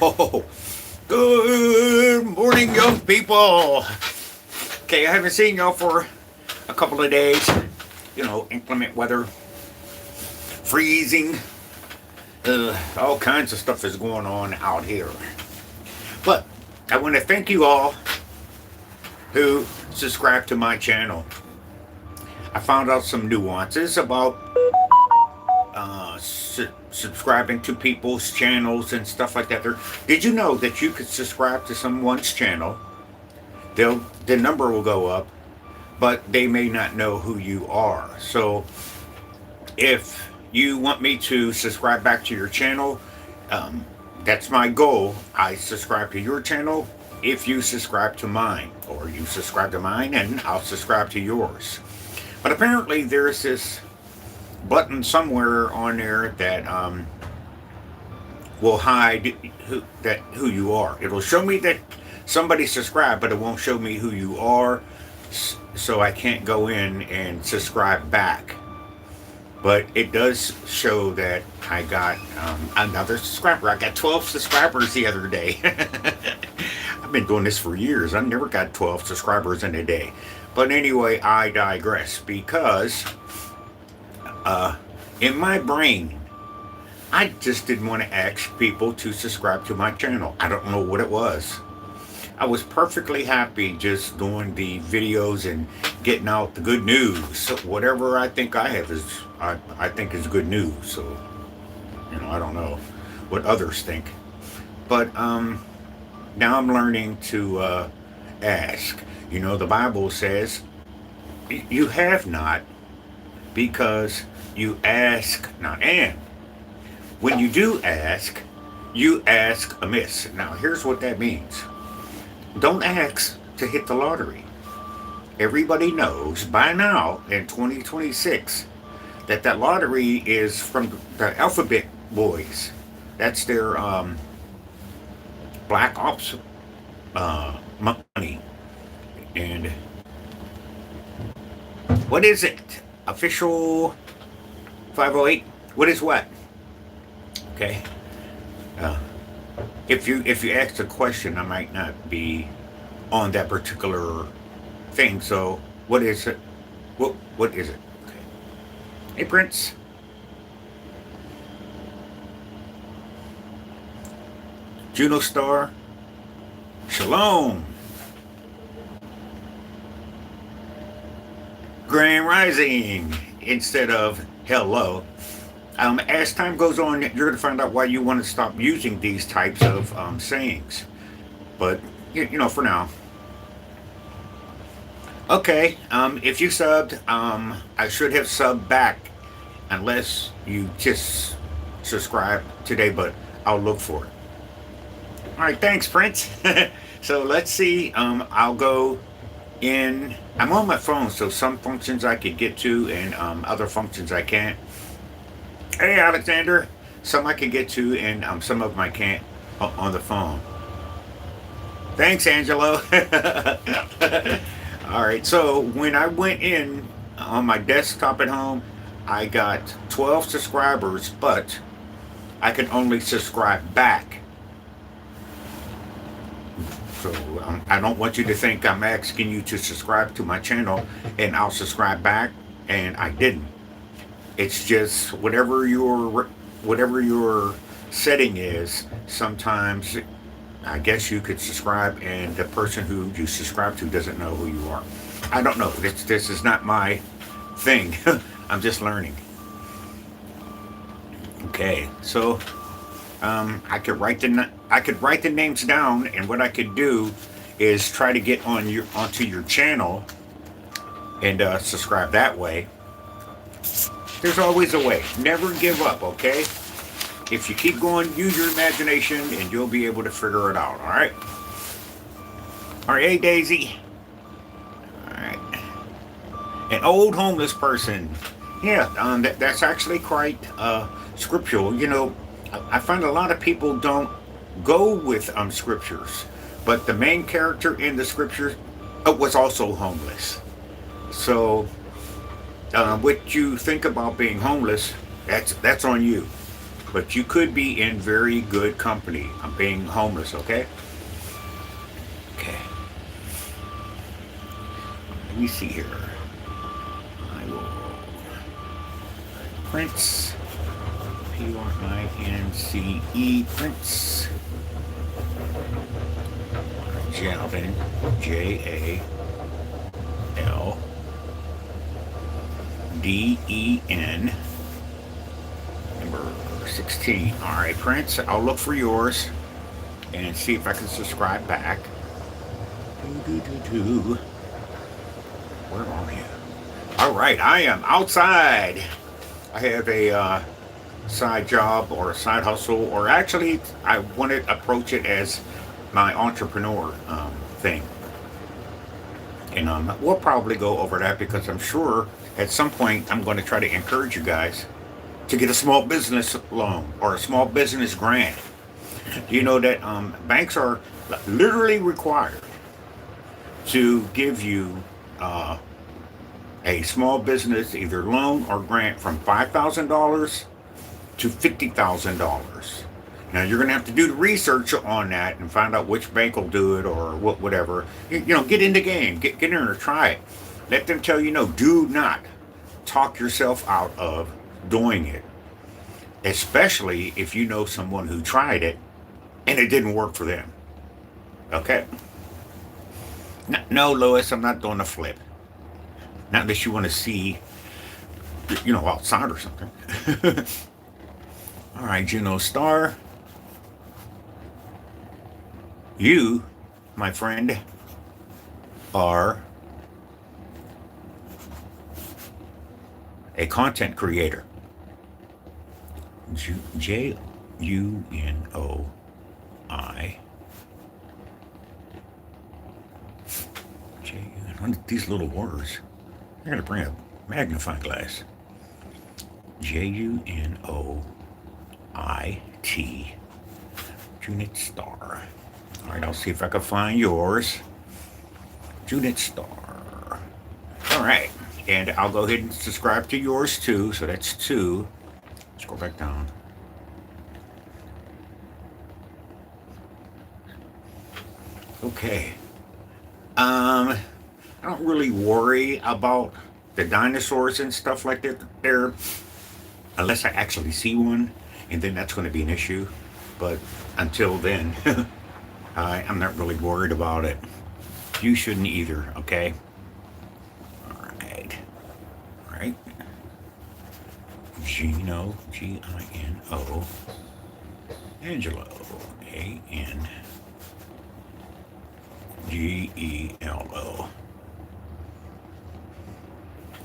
Oh, good morning, young people. Okay, I haven't seen y'all for a couple of days. Inclement weather, freezing, all kinds of stuff is going on out here. But I want to thank you all who subscribe to my channel. I found out some nuances about subscribing to people's channels and stuff like that. Did you know that you could subscribe to someone's channel? The number will go up, but they may not know who you are. So if you want me to subscribe back to your channel, that's my goal. I subscribe to your channel if you subscribe to mine, or you subscribe to mine and I'll subscribe to yours. But apparently there's this button somewhere on there that will hide who you are. It'll show me that somebody subscribed, but it won't show me who you are, so I can't go in and subscribe back. But it does show that I got another subscriber. I got 12 subscribers the other day. I've been doing this for years. I never got 12 subscribers in a day. But anyway, I digress, because in my brain, I just didn't want to ask people to subscribe to my channel. I don't know what it was. I was perfectly happy just doing the videos and getting out the good news. So whatever I think I have is, I think is good news. So, I don't know what others think. But now I'm learning to ask. The Bible says, you have not because you ask not. And when you do ask, you ask amiss. Now, here's what that means. Don't ask to hit the lottery. Everybody knows by now in 2026 that lottery is from the Alphabet Boys. That's their Black Ops money. And what is it? Official 508? What is what? Okay. If you ask a question, I might not be on that particular thing. So what is it? What is it? Okay. Hey, Prince. Juno Star. Shalom. Grand Rising instead of hello. As time goes on, you're going to find out why you want to stop using these types of sayings. But, for now. Okay, if you subbed, I should have subbed back, unless you just subscribe today, but I'll look for it. All right, thanks, Prince. So let's see. I'll go in. I'm on my phone, so some functions I could get to and other functions I can't. Hey, Alexander. Some I can get to and some of them I can't on the phone. Thanks, Angelo. All right, so when I went in on my desktop at home, I got 12 subscribers, but I can only subscribe back. So I don't want you to think I'm asking you to subscribe to my channel and I'll subscribe back, and I didn't. It's just whatever your setting is. Sometimes I guess you could subscribe and the person who you subscribe to doesn't know who you are. I don't know. This is not my thing. I'm just learning. Okay, so I could write the names down, and what I could do is try to get onto your channel and subscribe that way. There's always a way. Never give up, okay? If you keep going, use your imagination, and you'll be able to figure it out, all right? All right, hey, Daisy. All right. An old homeless person. Yeah, that's actually quite scriptural. I find a lot of people don't go with scriptures, but the main character in the scriptures was also homeless. So what you think about being homeless, that's on you. but you could be in very good company. I'm being homeless, okay? Okay. Let me see here. I will Prince. P-R-I-N-C-E. Prince. Jalden. Jalden. Number 16. All right, Prince. I'll look for yours and see if I can subscribe back. Where are you? All right, I am outside. I have a side job or a side hustle, or actually, I want to approach it as my entrepreneur thing. And we'll probably go over that because I'm sure at some point I'm going to try to encourage you guys to get a small business loan or a small business grant. You know that banks are literally required to give you a small business either loan or grant from $5,000 to $50,000. Now you're going to have to do the research on that and find out which bank will do it or whatever. You know, get in the game, get in there, try it. Let them tell you no. Do not talk yourself out of doing it, especially if you know someone who tried it and it didn't work for them. Okay? No, Lois, I'm not doing a flip. Not unless you want to see, you know, outside or something. All right, Juno Star. You, my friend, are a content creator. J-U-N-O-I. These little words. I gotta bring a magnifying glass. J-U-N-O-I-T. Junit Star. All right, I'll see if I can find yours. Junit Star. All right, and I'll go ahead and subscribe to yours too. So that's 2. Let's go back down. Okay. I don't really worry about the dinosaurs and stuff like that there, unless I actually see one, and then that's going to be an issue. But until then, I'm not really worried about it. You shouldn't either, okay? All right. Gino, G-I-N-O. Angelo, A-N-G-E-L-O.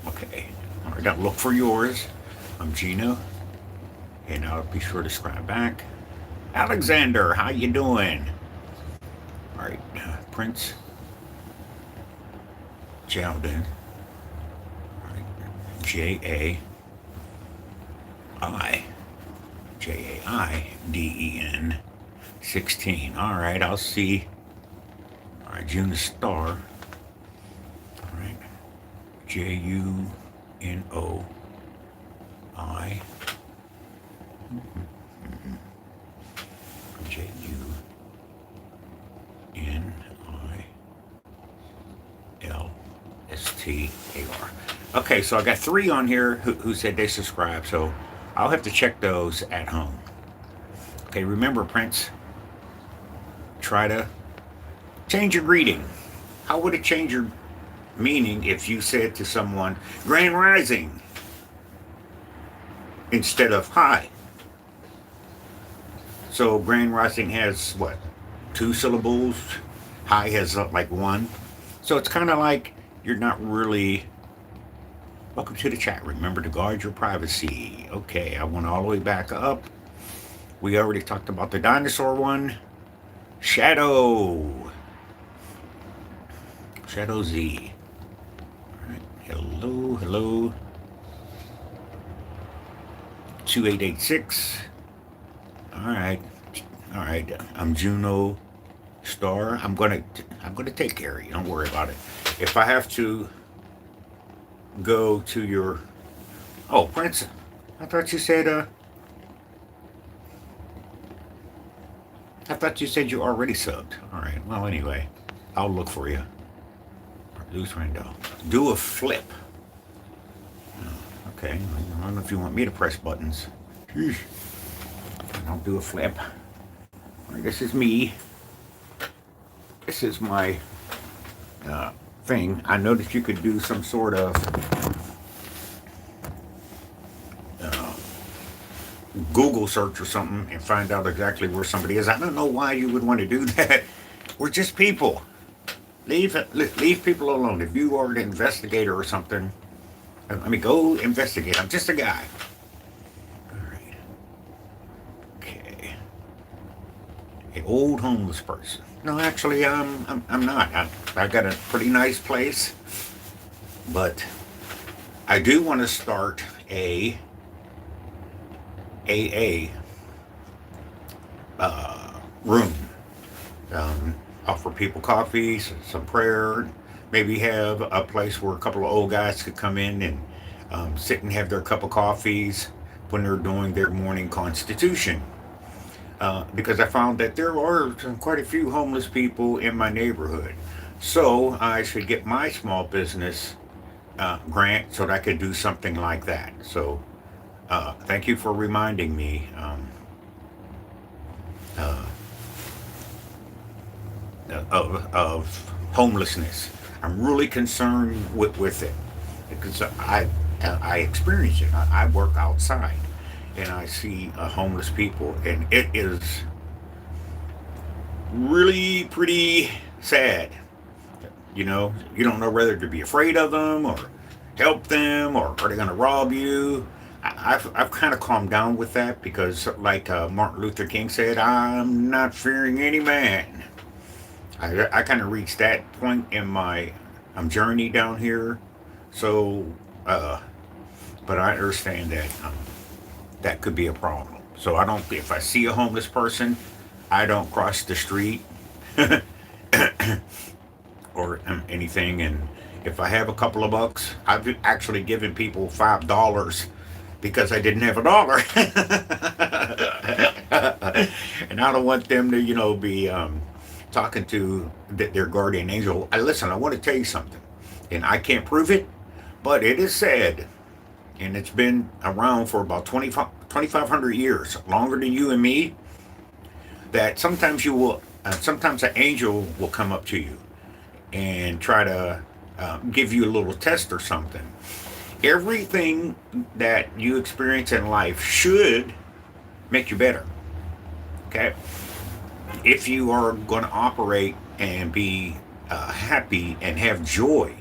Okay. All right, I'll look for yours. I'm Gino, and I'll be sure to subscribe back. Alexander, how you doing? All right, Prince Jalden. All right, Jaiden 16. All right, I'll see. All right, June Star. All right, J-U-N-O-I. J-U-N-I-L-S-T-A-R. Okay, so I got 3 on here who said they subscribe, so I'll have to check those at home. Okay, remember, Prince, try to change your greeting. How would it change your meaning if you said to someone, Grand Rising, instead of hi? So Grand Rising has, what, 2 syllables? Hi has like 1. So it's kind of like you're not really... Welcome to the chat. Remember to guard your privacy. Okay, I went all the way back up. We already talked about the dinosaur one. Shadow Z. All right. Hello. 2886. All right. I'm Juno Star. I'm gonna take care of you. Don't worry about it. If I have to go to your... Oh, Prince, I thought you said I thought you said you already subbed. All right. Well, anyway, I'll look for you. Loose window. Do a flip. Okay. I don't know if you want me to press buttons. Sheesh. I'll do a flip. All right, this is me. This is my thing. I noticed you could do some sort of Google search or something and find out exactly where somebody is. I don't know why you would want to do that. We're just people. Leave people alone. If you are an investigator or something, I mean, go investigate. I'm just a guy. All right. Okay. An old homeless person. No, actually, I'm not. I got a pretty nice place, but I do want to start a AA room. Offer people coffee, some prayer, maybe have a place where a couple of old guys could come in and sit and have their cup of coffees when they're doing their morning constitution. Because I found that there are quite a few homeless people in my neighborhood. So I should get my small business grant so that I could do something like that. So thank you for reminding me uh, of homelessness. I'm really concerned with it because I experience it. I work outside and I see homeless people, and it is really pretty sad. You know, you don't know whether to be afraid of them or help them, or are they going to rob you. I've kind of calmed down with that because, like Martin Luther King said, I'm not fearing any man. I kind of reached that point in my journey down here. So, but I understand that that could be a problem. So I don't. If I see a homeless person, I don't cross the street or anything. And if I have a couple of bucks, I've actually given people $5 because I didn't have a dollar, and I don't want them to, be talking to their guardian angel. Listen, I want to tell you something, and I can't prove it, but it is said, and it's been around for about 2,500 years, longer than you and me, that sometimes sometimes an angel will come up to you and try to give you a little test or something. Everything that you experience in life should make you better. Okay? If you are going to operate and be happy and have joy,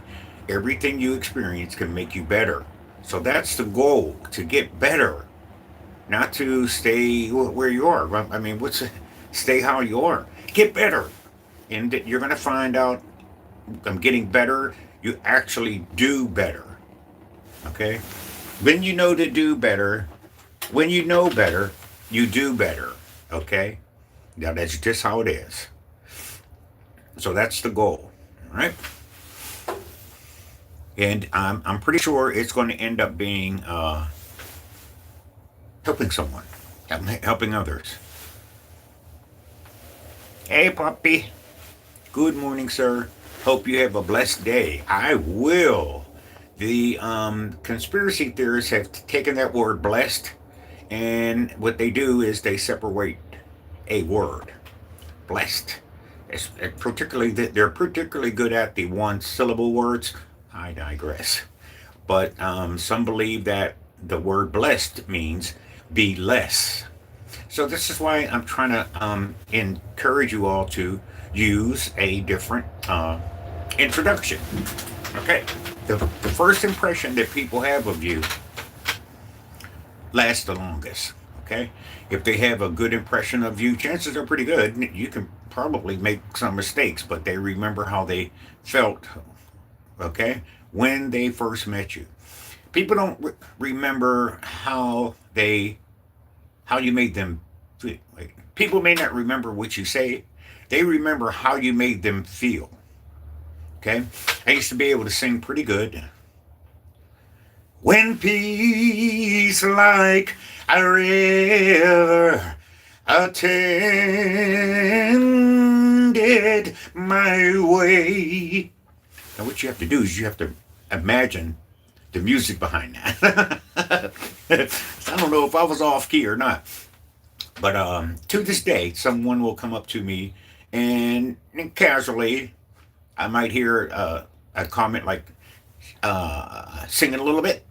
everything you experience can make you better. So that's the goal, to get better, not to stay where you are. I mean, stay how you are. Get better. And you're going to find out, I'm getting better. You actually do better. Okay? When you know to do better, when you know better, you do better. Okay? Now that's just how it is. So that's the goal. All right? And I'm pretty sure it's going to end up being helping someone, helping others. Hey, puppy. Good morning, sir. Hope you have a blessed day. I will. The conspiracy theorists have taken that word blessed, and what they do is they separate a word, blessed. They're particularly good at the one syllable words. I digress. But some believe that the word blessed means be less. So this is why I'm trying to encourage you all to use a different introduction. Okay. The first impression that people have of you lasts the longest. Okay. If they have a good impression of you, chances are pretty good. You can probably make some mistakes, but they remember how they felt, okay, when they first met you. People don't remember how you made them feel. People may not remember what you say. They remember how you made them feel. Okay? I used to be able to sing pretty good. When peace like a river attended my way. Now, what you have to do is you have to imagine the music behind that. I don't know if I was off key or not, but to this day, someone will come up to me and casually, I might hear a comment like singing a little bit.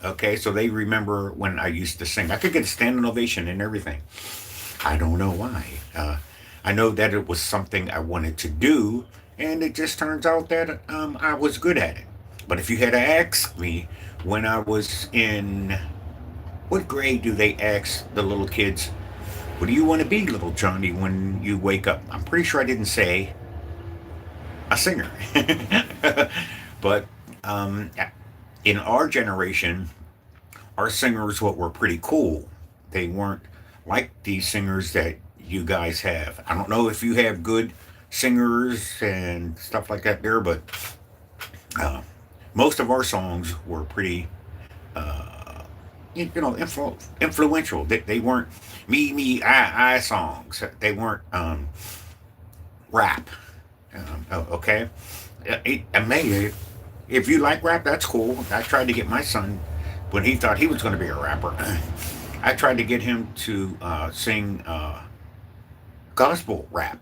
Okay, so they remember when I used to sing. I could get a standing ovation and everything. I don't know why. I know that it was something I wanted to do, and it just turns out that I was good at it. But if you had to ask me when I was in what grade do they ask the little kids, what do you want to be, little Johnny, when you wake up? I'm pretty sure I didn't say a singer. But um, in our generation, our singers what were pretty cool. They weren't like these singers that you guys have. I don't know if you have good singers and stuff like that there, but uh, most of our songs were pretty, influential. They weren't me, I songs. They weren't rap. Okay, maybe if you like rap, that's cool. I tried to get my son when he thought he was going to be a rapper. I tried to get him to sing gospel rap,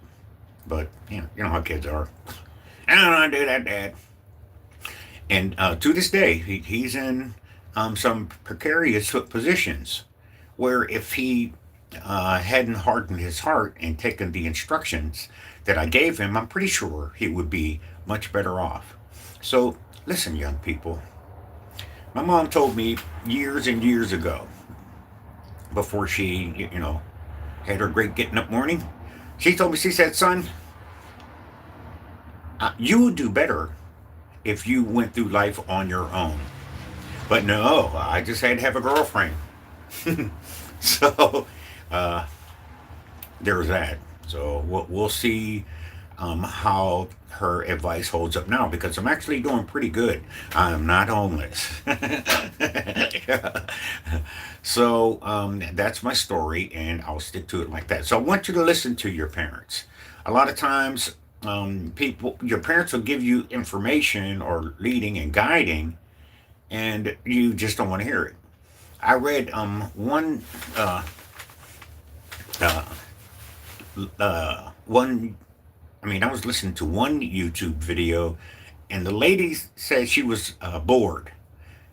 but you know how kids are. I don't want to do that, Dad. And to this day, he's in some precarious positions where if he hadn't hardened his heart and taken the instructions that I gave him, I'm pretty sure he would be much better off. So, listen, young people. My mom told me years and years ago, before she, had her great getting up morning, she told me, she said, son, you would do better if you went through life on your own. But no, I just had to have a girlfriend. So uh, there's that. So we'll see how her advice holds up now because I'm actually doing pretty good. I'm not homeless. So that's my story, and I'll stick to it like that. So I want you to listen to your parents. A lot of times, your parents will give you information or leading and guiding, and you just don't want to hear it. I read uh, uh, one. I mean, I was listening to one YouTube video, and the lady said she was bored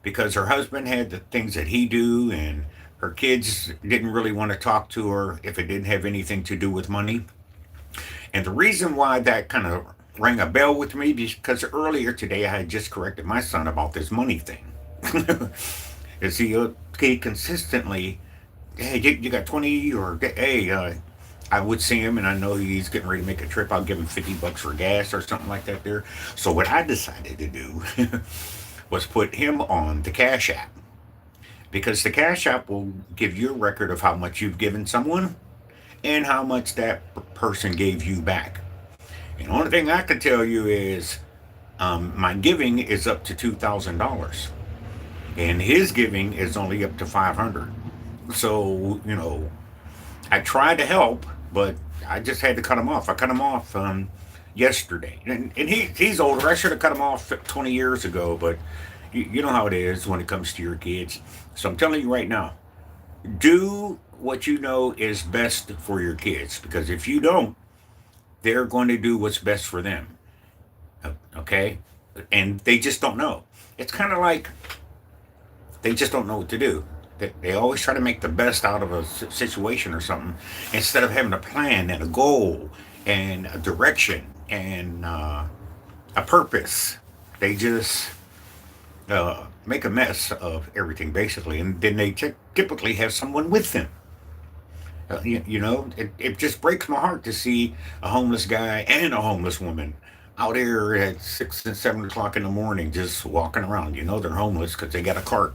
because her husband had the things that he do, and her kids didn't really want to talk to her if it didn't have anything to do with money. And the reason why that kind of rang a bell with me because earlier today I had just corrected my son about this money thing. Is he consistently, hey, you got 20 or hey, I would see him and I know he's getting ready to make a trip. I'll give him $50 for gas or something like that there. So what I decided to do was put him on the Cash App because the Cash App will give you a record of how much you've given someone and how much that person gave you back. And the only thing I can tell you is my giving is up to $2,000 and his giving is only up to 500. So, I tried to help, but I just had to cut him off. I cut him off yesterday. And he's older. I should have cut him off 20 years ago, but you know how it is when it comes to your kids. So I'm telling you right now, do what you know is best for your kids because if you don't, they're going to do what's best for them. Okay? And they just don't know. It's kind of like they just don't know what to do. They always try to make the best out of a situation or something instead of having a plan and a goal and a direction and a purpose. They just make a mess of everything basically, and then they typically have someone with them. It just breaks my heart to see a homeless guy and a homeless woman out there at 6 and 7 o'clock in the morning just walking around. They're homeless because they got a cart.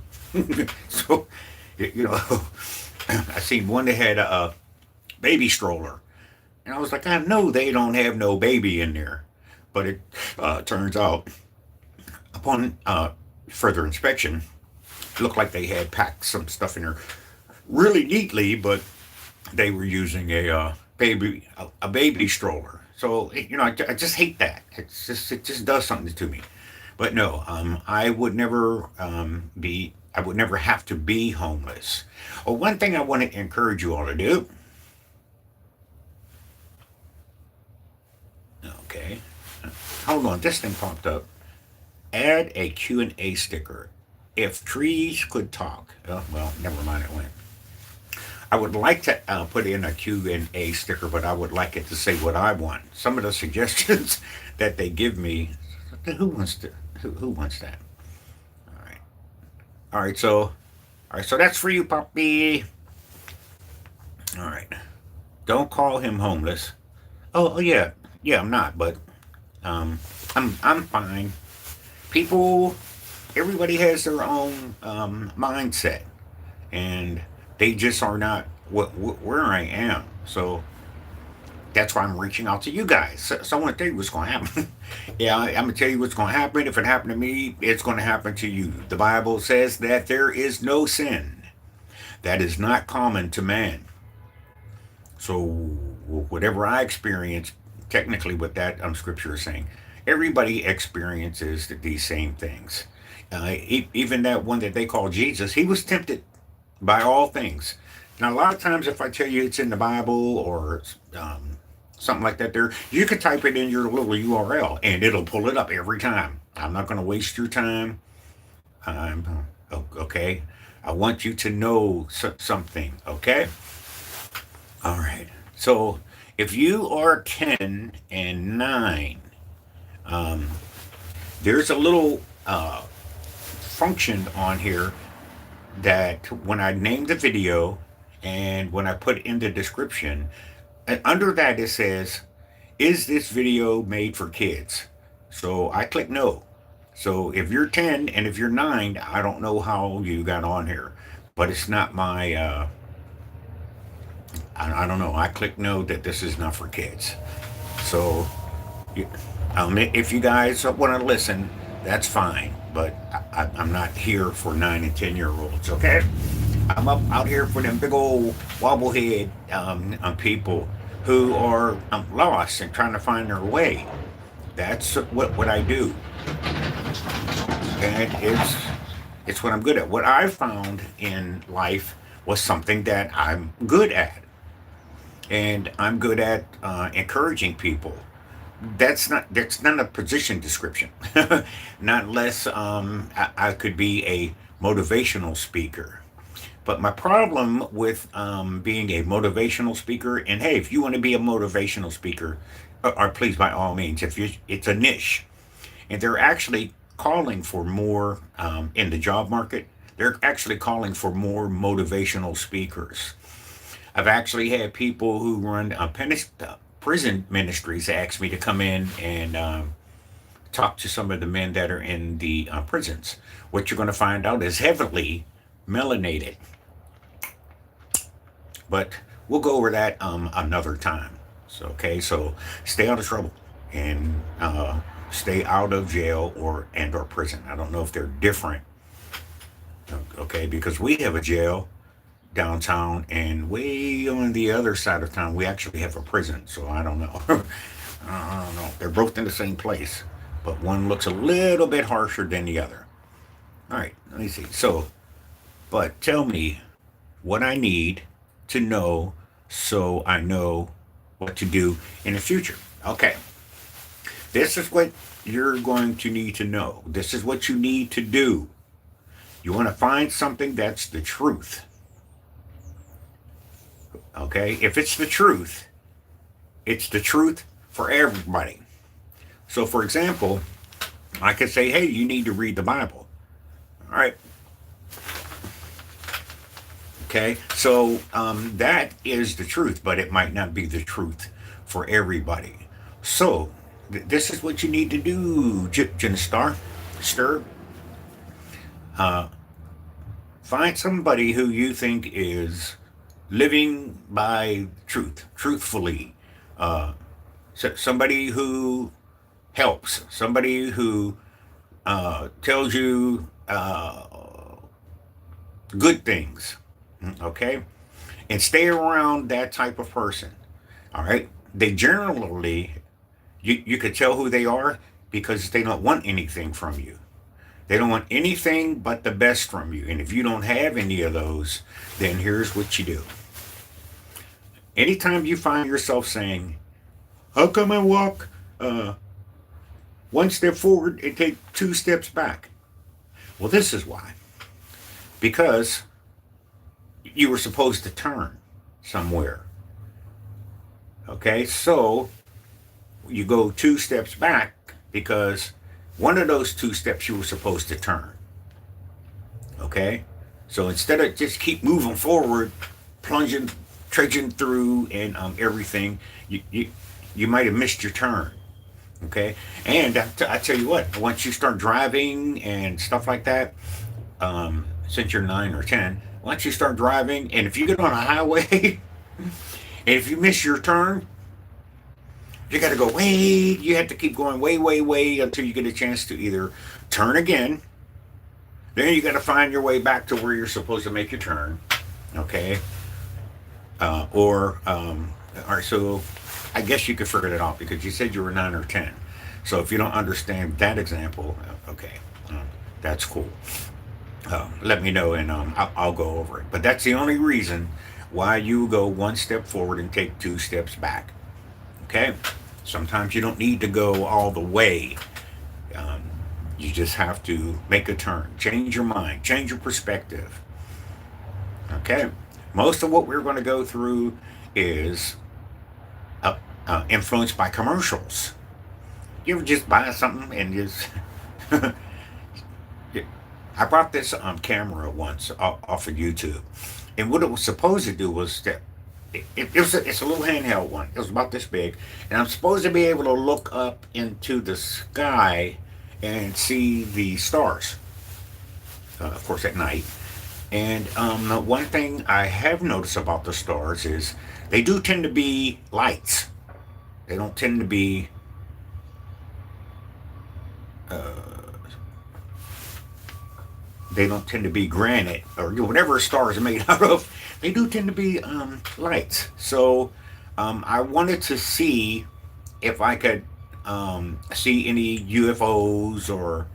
So, I seen one that had a baby stroller, and I was like, I know they don't have no baby in there, but it turns out upon further inspection, it looked like they had packed some stuff in there really neatly, but they were using a baby stroller. So I just hate that. It just does something to me. But no, I would never have to be homeless. Well, one thing I want to encourage you all to do. Okay, hold on, this thing popped up. Add a Q&A sticker. If trees could talk. Oh, well, never mind, it went. I would like to put in a Q&A sticker, but I would like it to say what I want. Some of the suggestions that they give me, who wants to, who wants that? All right, all right. So that's for you, puppy. All right. Don't call him homeless. Oh yeah, yeah. I'm not, but um, I'm fine. People, everybody has their own mindset, and they just are not where I am. So that's why I'm reaching out to you guys. So I want to tell you what's going to happen. Yeah, I'm going to tell you what's going to happen. If it happened to me, it's going to happen to you. The Bible says that there is no sin that is not common to man. So whatever I experience, technically, what that scripture is saying, everybody experiences these same things. Even that one that they call Jesus, he was tempted by all things. Now, a lot of times, if I tell you it's in the Bible or something like that, there you can type it in your little URL and it'll pull it up every time. I'm not going to waste your time. Okay. I want you to know something. Okay. All right. So, if you are 10 and 9, um, there's a little function on here that when I name the video and when I put in the description, and under that it says, is this video made for kids? So I click no. So if you're 10 and if you're 9, I don't know how you got on here, but it's not my, I don't know. I click no that this is not for kids. So if you guys want to listen, that's fine. But I'm not here for 9 and 10-year-olds. Okay, I'm up out here for them big old wobblehead people who are lost and trying to find their way. That's what I do, and it's what I'm good at. What I found in life was something that I'm good at, and I'm good at encouraging people. That's not a position description. Not unless I could be a motivational speaker. But my problem with being a motivational speaker, and hey, if you want to be a motivational speaker, or please by all means, if you, it's a niche, and they're actually calling for more in the job market. They're actually calling for more motivational speakers. I've actually had people who run prison ministries ask me to come in and talk to some of the men that are in the prisons. What you're going to find out is heavily melanated. But we'll go over that another time. So, okay, so stay out of trouble and stay out of jail or prison. I don't know if they're different. Okay, because we have a jail downtown, and way on the other side of town, we actually have a prison. So I don't know. I don't know. They're both in the same place, but one looks a little bit harsher than the other. All right, let me see. So, but tell me what I need to know so I know what to do in the future. Okay, this is what you're going to need to know. This is what you need to do. You want to find something that's the truth. Okay, if it's the truth for everybody. So, for example, I could say, hey, you need to read the Bible. All right. Okay, so that is the truth, but it might not be the truth for everybody. So, this is what you need to do, Jen Stir. Uh, Find somebody who you think is living by truth, truthfully. Uh, Somebody who helps, somebody who tells you good things. Okay, and stay around that type of person. All right. They generally, you could tell who they are because they don't want anything from you. They don't want anything but the best from you. And if you don't have any of those, then here's what you do. Anytime you find yourself saying, how come I walk one step forward and take two steps back? Well, this is why. Because you were supposed to turn somewhere. Okay, so you go two steps back because one of those two steps you were supposed to turn. Okay, so instead of just keep moving forward, plunging, trudging through, and everything, you might have missed your turn. Okay, and I tell you what, once you start driving and stuff like that, since you're 9 or 10, once you start driving, and if you get on a highway, and if you miss your turn, you got to go way. You have to keep going way, way, way until you get a chance to either turn again. Then you got to find your way back to where you're supposed to make your turn. Okay, all right. So I guess you could figure that out because you said you were 9 or 10. So if you don't understand that example, okay, that's cool. Let me know and I'll go over it. But that's the only reason why you go one step forward and take two steps back. Okay? Sometimes you don't need to go all the way. Um, you just have to make a turn, change your mind, change your perspective. Okay? Most of what we're going to go through is influenced by commercials. You ever just buy something and just I bought this camera once off of YouTube, and what it was supposed to do was that it's a little handheld one. It was about this big, and I'm supposed to be able to look up into the sky and see the stars, of course, at night. And one thing I have noticed about the stars is they do tend to be lights. They don't tend to be they don't tend to be granite or whatever a star is made out of. They do tend to be lights. So I wanted to see if I could see any UFOs or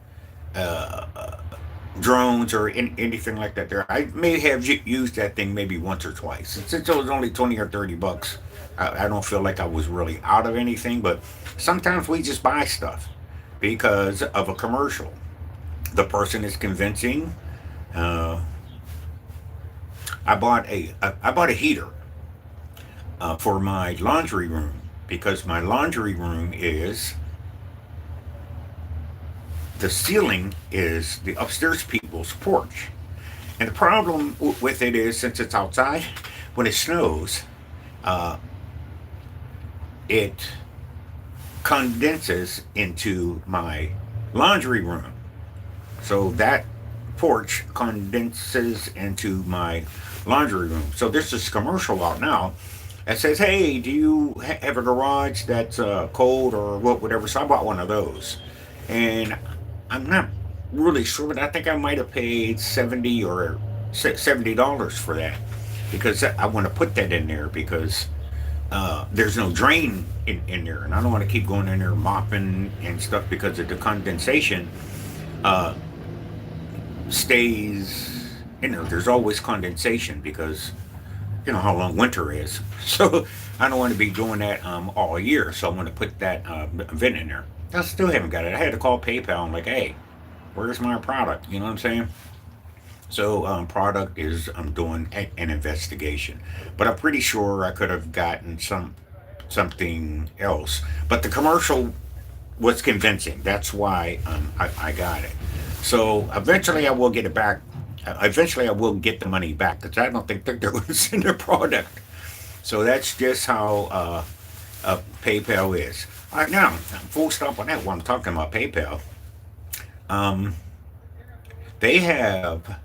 drones or anything like that. There, I may have used that thing maybe once or twice. Since it was only 20 or 30 bucks, I don't feel like I was really out of anything. But sometimes we just buy stuff because of a commercial. The person is convincing. Uh, I bought a heater for my laundry room because my laundry room is the ceiling is the upstairs people's porch, and the problem with it is since it's outside, when it snows, uh, it condenses into my laundry room. So that porch condenses into my laundry room. So there's this commercial out now that says, "Hey, do you have a garage that's cold or whatever?" So I bought one of those, and I'm not really sure, but I think I might have paid $70 for that because I want to put that in there because there's no drain in there, and I don't want to keep going in there mopping and stuff because of the condensation. Uh, Stays, there's always condensation because you know how long winter is. So I don't want to be doing that all year. So I'm going to put that vent in there. I still haven't got it. I had to call PayPal. I'm like, hey, where's my product? You know what I'm saying? So product is I'm doing an investigation, but I'm pretty sure I could have gotten something else. But the commercial was convincing. That's why I got it. So eventually I will get it back. Eventually I will get the money back because I don't think they're going to send their product. So that's just how PayPal is. All right, now, full stop on that while I'm talking about PayPal. Um, they have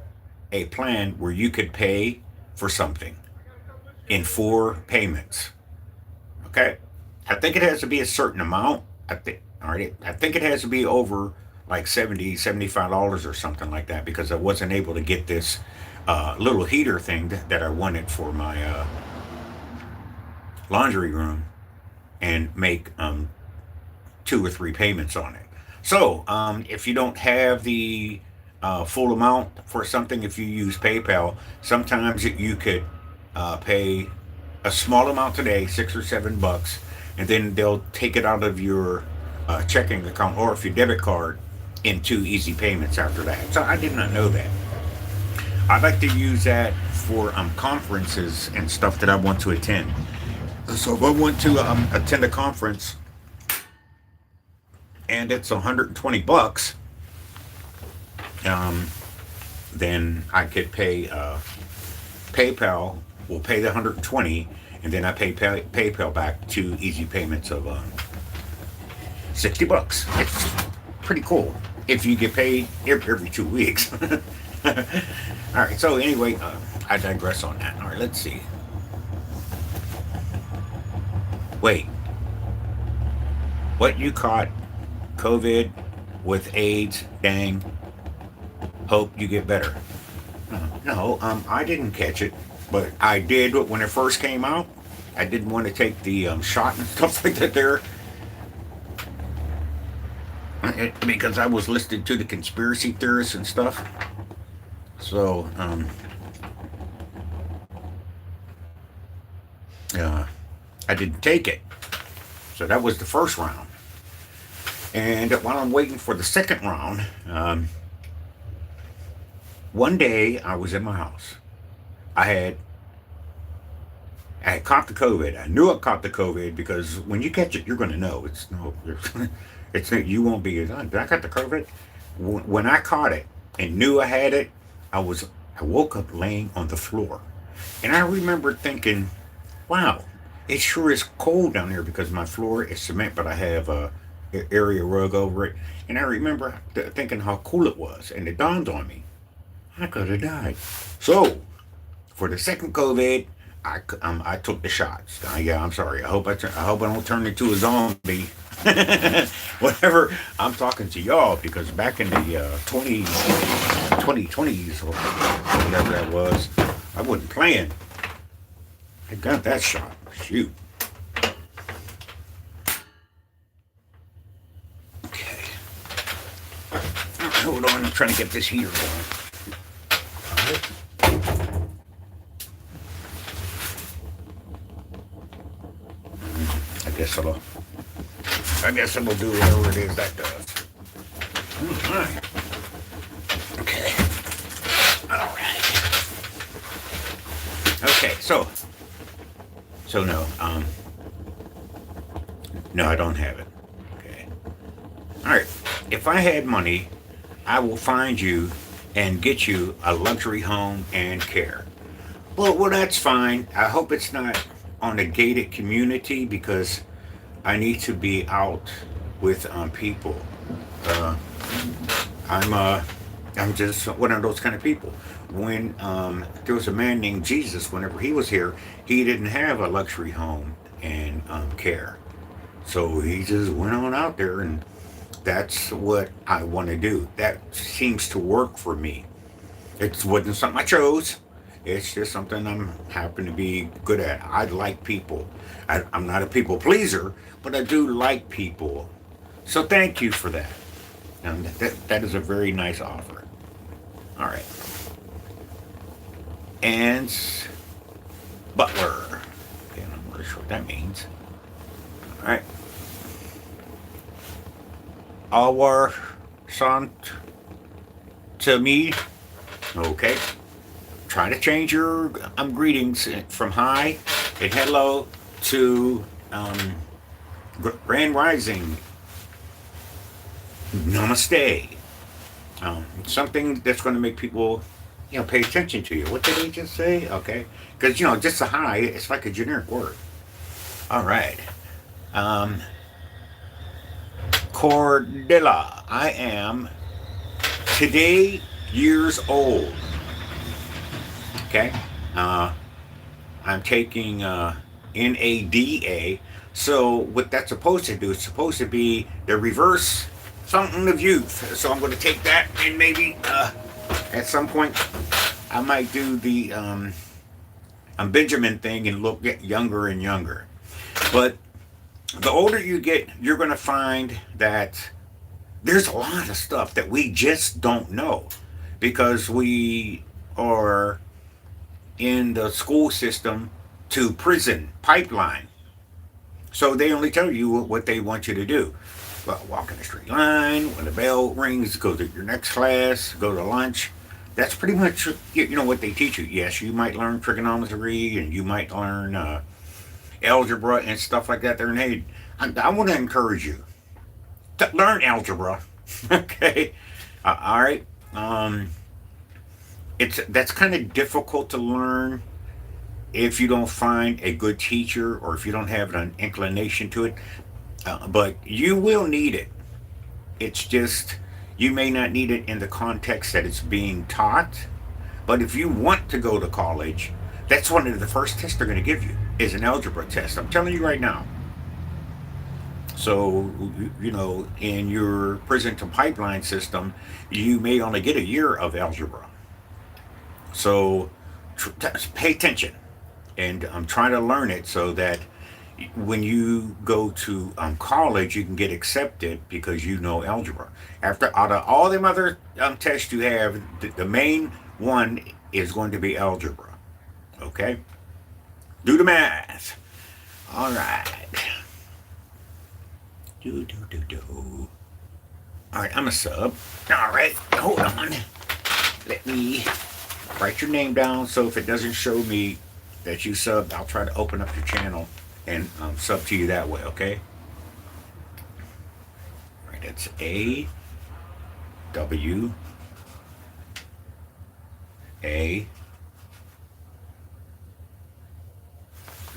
a plan where you could pay for something in 4 payments. Okay? I think it has to be a certain amount. I think, all right, I think it has to be over like 70, $75 or something like that because I wasn't able to get this little heater thing that I wanted for my laundry room and make 2 or 3 payments on it. So if you don't have the full amount for something, if you use PayPal, sometimes you could pay a small amount today, $6 or $7, and then they'll take it out of your checking account or if your debit card into easy payments after that. So I did not know that. I like to use that for conferences and stuff that I want to attend. So if I want to attend a conference and it's $120, then I could pay PayPal will pay the 120, and then I pay PayPal back to easy payments of $60. It's pretty cool if you get paid every 2 weeks. All right. So anyway, I digress on that. All right. Let's see. Wait. What, you caught COVID with AIDS? Dang. Hope you get better. No, I didn't catch it, but I did when it first came out. I didn't want to take the shot and stuff like that there, because I was listed to the conspiracy theorists and stuff. So, I didn't take it. So that was the first round. And while I'm waiting for the second round, one day I was in my house. I had caught the COVID. I knew I caught the COVID because when you catch it, you're going to know. It's no, it's you won't be as did I got the COVID. When I caught it and knew I had it, I woke up laying on the floor, and I remember thinking, "Wow, it sure is cold down here because my floor is cement, but I have a area rug over it." And I remember thinking how cool it was, and it dawned on me, I could have died. So for the second COVID, I took the shots. Yeah, I'm sorry. I hope I don't turn into a zombie. Whatever. I'm talking to y'all because back in the 2020s or whatever that was, I wasn't playing. I got that shot. Shoot. Okay. Hold on. I'm trying to get this heater going. I guess it'll do whatever it is that does. All right. Okay. All right. Okay. So no, I don't have it. Okay. All right. If I had money, I will find you and get you a luxury home and care. Well, that's fine. I hope it's not on a gated community because I need to be out with people. I'm just one of those kind of people. When there was a man named Jesus, whenever he was here, he didn't have a luxury home and care. So he just went on out there, and that's what I want to do. That seems to work for me. It wasn't something I chose. It's just something I'm happen to be good at. I like people. I'm not a people pleaser, but I do like people. So thank you for that. And that is a very nice offer. All right. Anne's Butler. Okay, I'm not really sure what that means. All right. Our Sant to me. Okay. Try to change your greetings from hi and hello to grand rising, namaste. Something that's going to make people, pay attention to you. What did they just say? Okay, because just a hi, it's like a generic word. All right. Cordilla, I am today years old. Okay, I'm taking NADA. So what that's supposed to do is supposed to be the reverse fountain of youth. So I'm going to take that, and maybe at some point I might do the Benjamin thing and look get younger and younger. But the older you get, you're going to find that there's a lot of stuff that we just don't know because we are in the school system to prison pipeline. So they only tell you what they want you to do. Well, walk in a straight line. When the bell rings, go to your next class, go to lunch. That's pretty much what they teach you. Yes, you might learn trigonometry and you might learn algebra and stuff like that. There, and hey, I want to encourage you to learn algebra. Okay, all right. It's that's kind of difficult to learn if you don't find a good teacher or if you don't have an inclination to it. But you will need it. It's just you may not need it in the context that it's being taught. But if you want to go to college, that's one of the first tests they're going to give you is an algebra test. I'm telling you right now. So, in your prison to pipeline system, you may only get a year of algebra. So, pay attention. And I'm trying to learn it so that when you go to college, you can get accepted because you know algebra. After out of all them other tests you have, the main one is going to be algebra. Okay? Do the math. All right. Do. All right, I'm a sub. All right, hold on. Let me write your name down so if it doesn't show me that you subbed, I'll try to open up your channel and sub to you that way, okay? All right, that's A-W-A.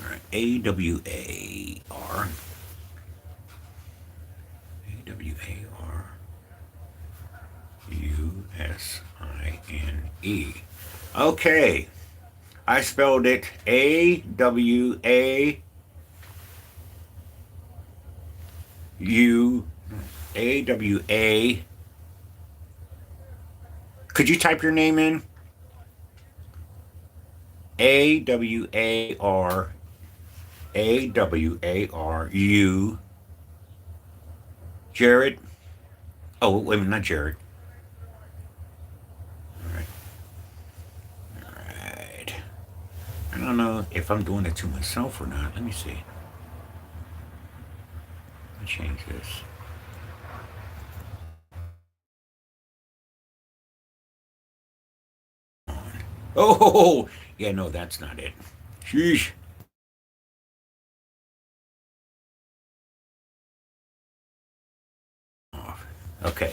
All right, A-W-A-R. A-W-A-R-U-S-I-N-E. Okay. I spelled it A-W-A-U-A-W-A. Could you type your name in? A-W-A-R A-W-A-R-U Jared. Oh, wait a minute, not Jared. All right. All right. I don't know if I'm doing it to myself or not. Let me see. Let me change this. Oh, yeah, no, that's not it. Sheesh. Okay.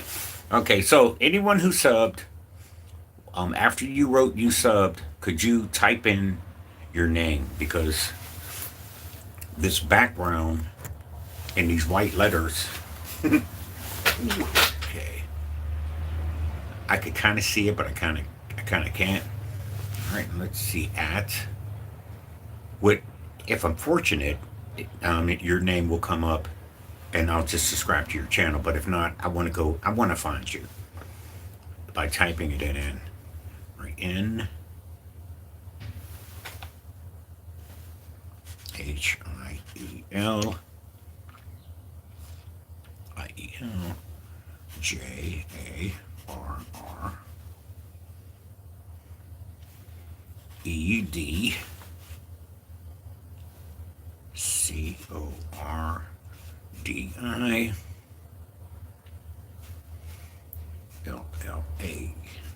Okay, so anyone who subbed, after you wrote you subbed, could you type in your name? Because this background in these white letters, okay, I could kind of see it, but I kind of can't. All right, let's see. What if I'm fortunate, your name will come up, and I'll just subscribe to your channel. But if not, I want to go. I want to find you by typing it in. Right, Hiel Cordilla.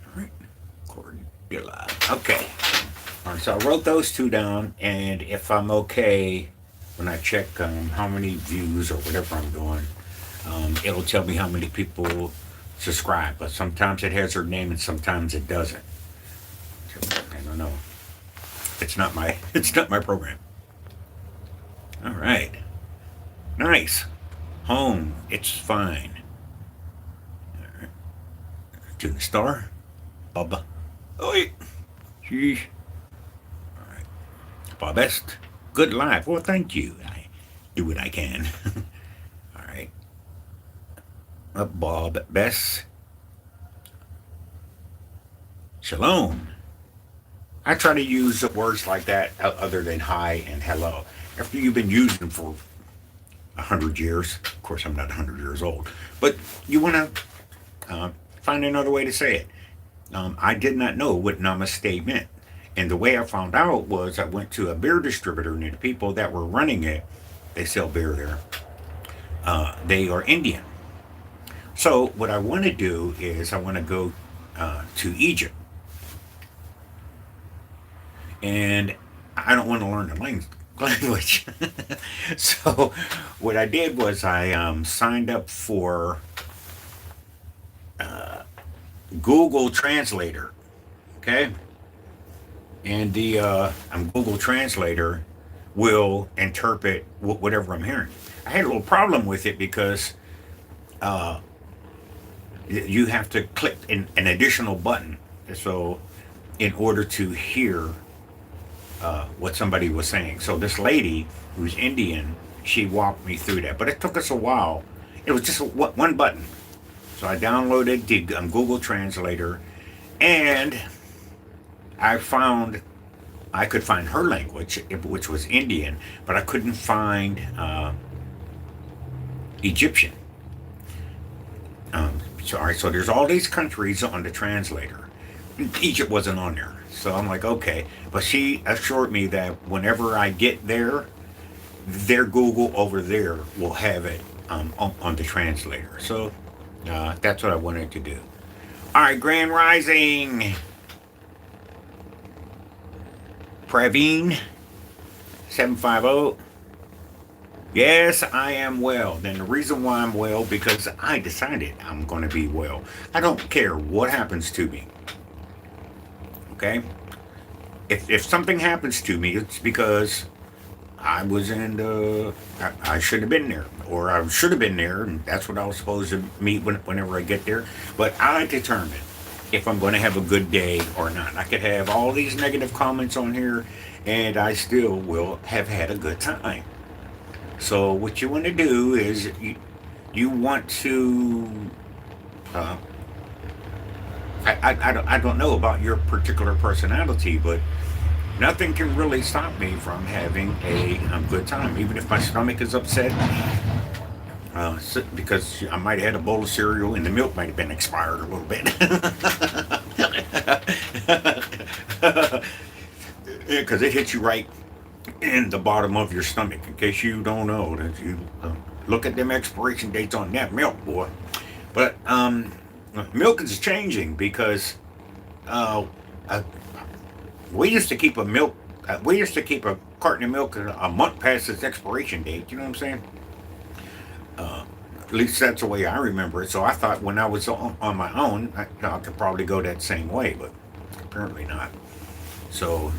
All right, Cordilla. Okay. All right, so I wrote those two down, and if I'm okay, when I check how many views or whatever I'm doing, it'll tell me how many people subscribe. But sometimes it has their name, and sometimes it doesn't. So, I don't know. It's not my it's not my program. All right, nice. Home, it's fine. All right. To the star, Bubba. Oh, wait. Sheesh. All right. Bob Best, good life. Well, thank you. I do what I can. All right. Bob Best. Shalom. I try to use words like that other than hi and hello. After you've been using them for 100 years, of course I'm not 100 years old, but you want to find another way to say it. I did not know what namaste meant. And the way I found out was I went to a beer distributor, and the people that were running it, they sell beer there, they are Indian. So what I want to do is I want to go to Egypt, and I don't want to learn the language. So what I did was I signed up for Google Translator. Okay, and the Google Translator will interpret whatever I'm hearing. I had a little problem with it because you have to click an additional button, so in order to hear what somebody was saying. So this lady who's Indian, she walked me through that, but it took us a while. It was just one button. So I downloaded the Google Translator, and I found I could find her language, which was Indian, but I couldn't find Egyptian. All right, so there's all these countries on the translator. Egypt wasn't on there. So I'm like, okay. But she assured me that whenever I get there, their Google over there will have it on the translator. So that's what I wanted to do. All right, Grand Rising. Praveen 750. Yes, I am well. Then the reason why I'm well, because I decided I'm going to be well. I don't care what happens to me. Okay? If something happens to me, it's because I was in the, I should have been there, or I should have been there, and that's what I was supposed to meet whenever I get there. But I determine if I'm going to have a good day or not. I could have all these negative comments on here, and I still will have had a good time. So what you want to do is you want to. I don't know about your particular personality, but nothing can really stop me from having a good time, even if my stomach is upset. Because I might have had a bowl of cereal and the milk might have been expired a little bit. Because it hits you right in the bottom of your stomach. In case you don't know, that you look at them expiration dates on that milk, boy. But milk is changing because we used to keep a milk. We used to keep a carton of milk a month past its expiration date. You know what I'm saying? At least that's the way I remember it. So I thought when I was on my own, I could probably go that same way, but apparently not. So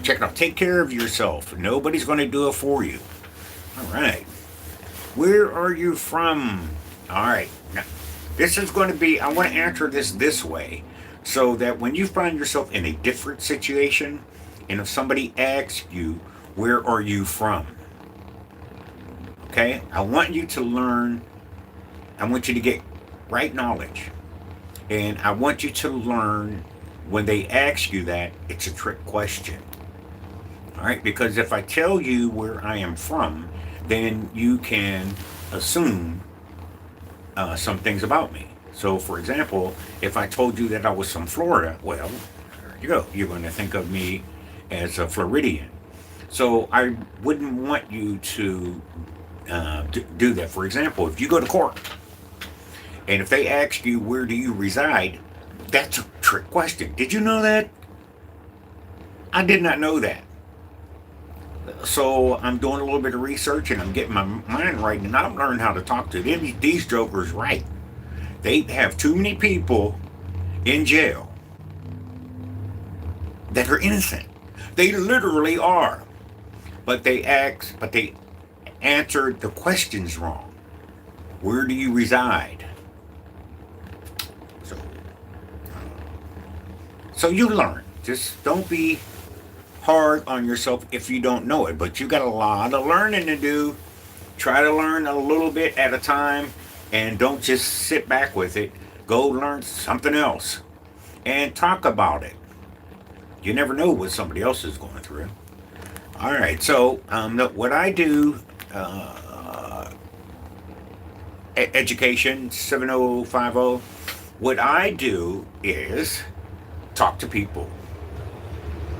check it out. Take care of yourself. Nobody's going to do it for you. All right. Where are you from? All right. Now, this is going to be, I want to answer this way so that when you find yourself in a different situation, and if somebody asks you, where are you from? Okay? I want you to learn, I want you to get right knowledge. And I want you to learn when they ask you that, it's a trick question. All right? Because if I tell you where I am from, then you can assume some things about me. So, for example, if I told you that I was from Florida, well, there you go. You're going to think of me as a Floridian. So I wouldn't want you to do that. For example, if you go to court and if they ask you where do you reside, that's a trick question. Did you know that? I did not know that. So I'm doing a little bit of research and I'm getting my mind right, and I'm learning how to talk to them. These jokers right. They have too many people in jail that are innocent. They literally are. But they answered the questions wrong. Where do you reside? So you learn. Just don't be hard on yourself if you don't know it. But you got a lot of learning to do. Try to learn a little bit at a time, and don't just sit back with it. Go learn something else and talk about it. You never know what somebody else is going through. All right, so what I do, education 7050, what I do is talk to people.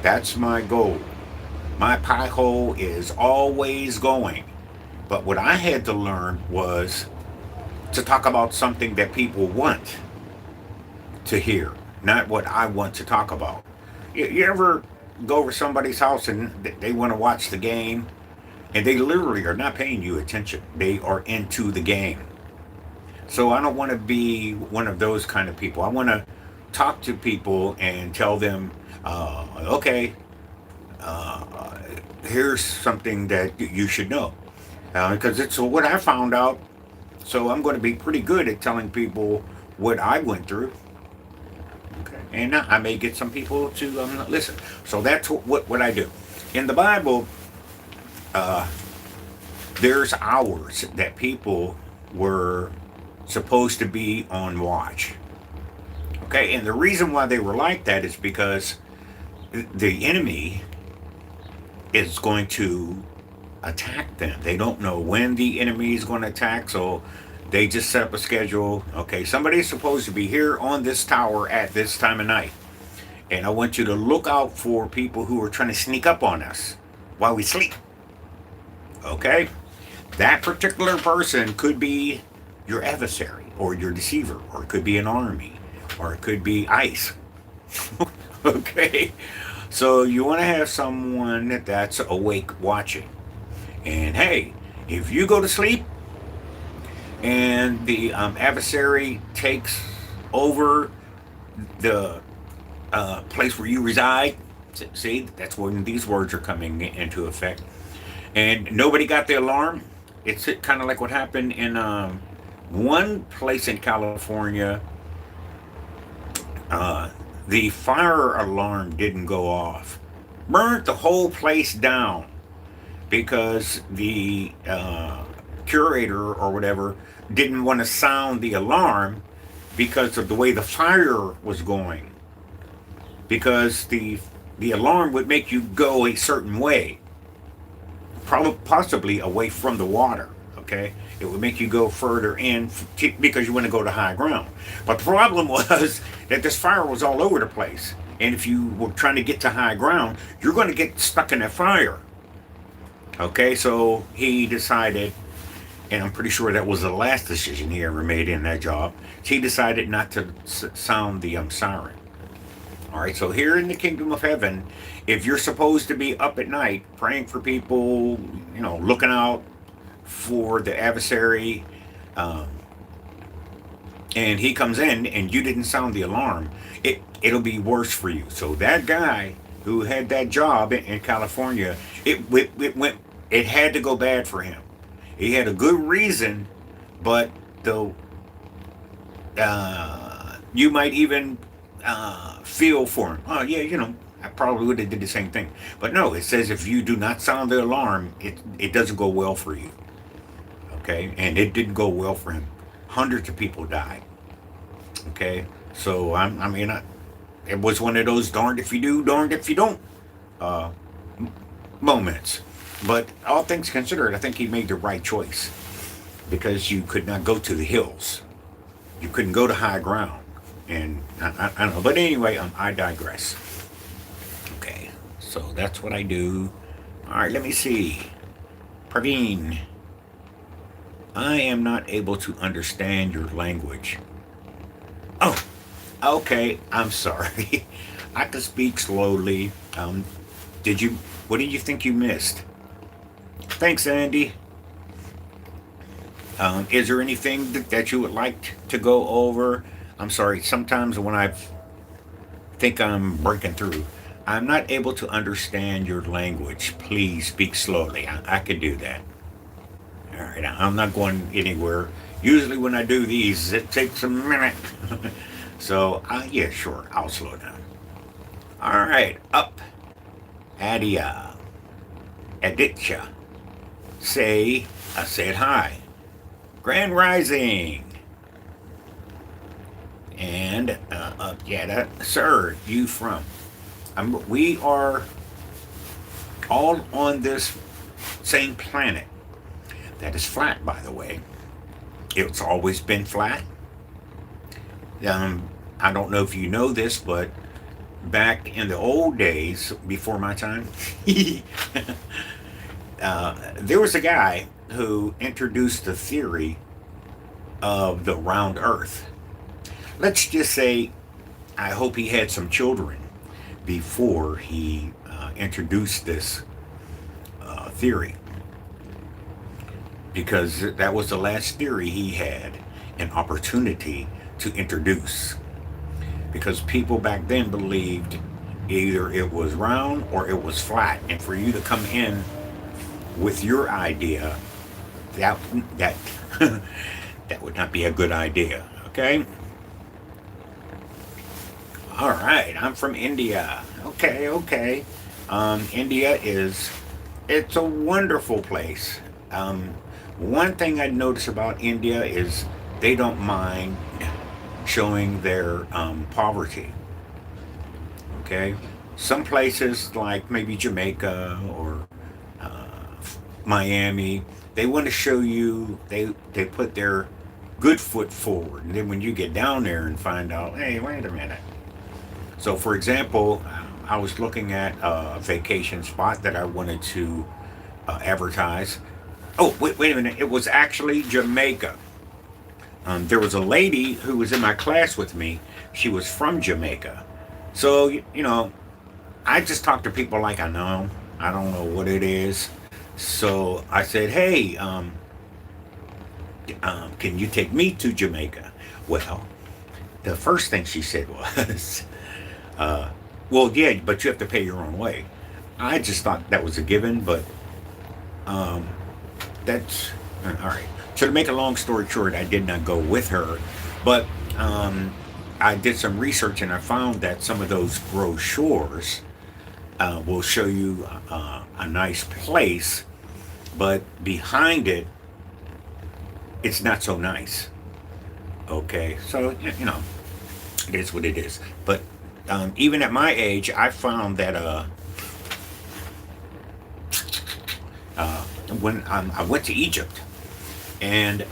That's my goal. My pie hole is always going. But what I had to learn was to talk about something that people want to hear, not what I want to talk about. You ever go over somebody's house and they want to watch the game and they literally are not paying you attention? They are into the game. So I don't want to be one of those kind of people. I want to talk to people and tell them, okay, here's something that you should know. Because it's what I found out. So I'm going to be pretty good at telling people what I went through. Okay. And I may get some people to listen. So that's what I do. In the Bible, there's hours that people were supposed to be on watch. Okay, and the reason why they were like that is because the enemy is going to attack them. They don't know when the enemy is going to attack, so they just set up a schedule. Okay, somebody's supposed to be here on this tower at this time of night. And I want you to look out for people who are trying to sneak up on us while we sleep. Okay? That particular person could be your adversary or your deceiver, or it could be an army, or it could be ICE. Okay? So you want to have someone that's awake watching. And hey, if you go to sleep and the adversary takes over the place where you reside, see, that's when these words are coming into effect. And nobody got the alarm. It's kind of like what happened in one place in California. The fire alarm didn't go off, burnt the whole place down because the curator or whatever didn't want to sound the alarm because of the way the fire was going. Because the alarm would make you go a certain way, probably possibly away from the water. Okay, it would make you go further in because you want to go to high ground. But the problem was that this fire was all over the place, and if you were trying to get to high ground, you're going to get stuck in that fire. Okay, so he decided, and I'm pretty sure that was the last decision he ever made in that job. He decided not to sound the siren. All right, so here in the kingdom of heaven, if you're supposed to be up at night praying for people, looking out for the adversary, and he comes in and you didn't sound the alarm, it'll be worse for you. So that guy who had that job in California, it had to go bad for him. He had a good reason, but though you might even feel for him. Oh yeah, I probably would have did the same thing. But no, it says if you do not sound the alarm, it doesn't go well for you. Okay, and it didn't go well for him. Hundreds of people died. Okay, so it was one of those darned if you do, darned if you don't moments. But all things considered, I think he made the right choice because you could not go to the hills. You couldn't go to high ground. And I don't know. But anyway, I digress. Okay, so that's what I do. All right, let me see. Praveen, I am not able to understand your language. Oh, okay. I'm sorry. I can speak slowly. What did you think you missed? Thanks, Andy. Is there anything that you would like to go over? I'm sorry, sometimes when I think I'm breaking through, I'm not able to understand your language. Please speak slowly. I can do that. All right, I'm not going anywhere. Usually when I do these, it takes a minute. So, yeah, sure, I'll slow down. All right, up. Adia. Aditya. I said hi. Grand Rising. And up, yeah, sir, you from? We are all on this same planet that is flat, by the way. It's always been flat. I don't know if you know this, but back in the old days, before my time, there was a guy who introduced the theory of the round Earth. Let's just say, I hope he had some children before he introduced this theory, because that was the last theory he had an opportunity to introduce. Because people back then believed either it was round or it was flat, and for you to come in with your idea, that that would not be a good idea. Okay. All right. I'm from India. Okay. India it's a wonderful place. One thing I notice about India is they don't mind showing their poverty. Okay, some places like maybe Jamaica or Miami, they want to show you, they put their good foot forward, and then when you get down there and find out, hey, wait a minute. So, for example, I was looking at a vacation spot that I wanted to advertise. Oh, wait a minute! It was actually Jamaica. There was a lady who was in my class with me. She was from Jamaica. So, I just talk to people like I know. I don't know what it is. So I said, hey, can you take me to Jamaica? Well, the first thing she said was, well, yeah, but you have to pay your own way. I just thought that was a given, but that's all right. So to make a long story short, I did not go with her, but I did some research and I found that some of those brochures will show you a nice place, but behind it, it's not so nice. Okay, so it is what it is. But even at my age, I found that when I went to Egypt, and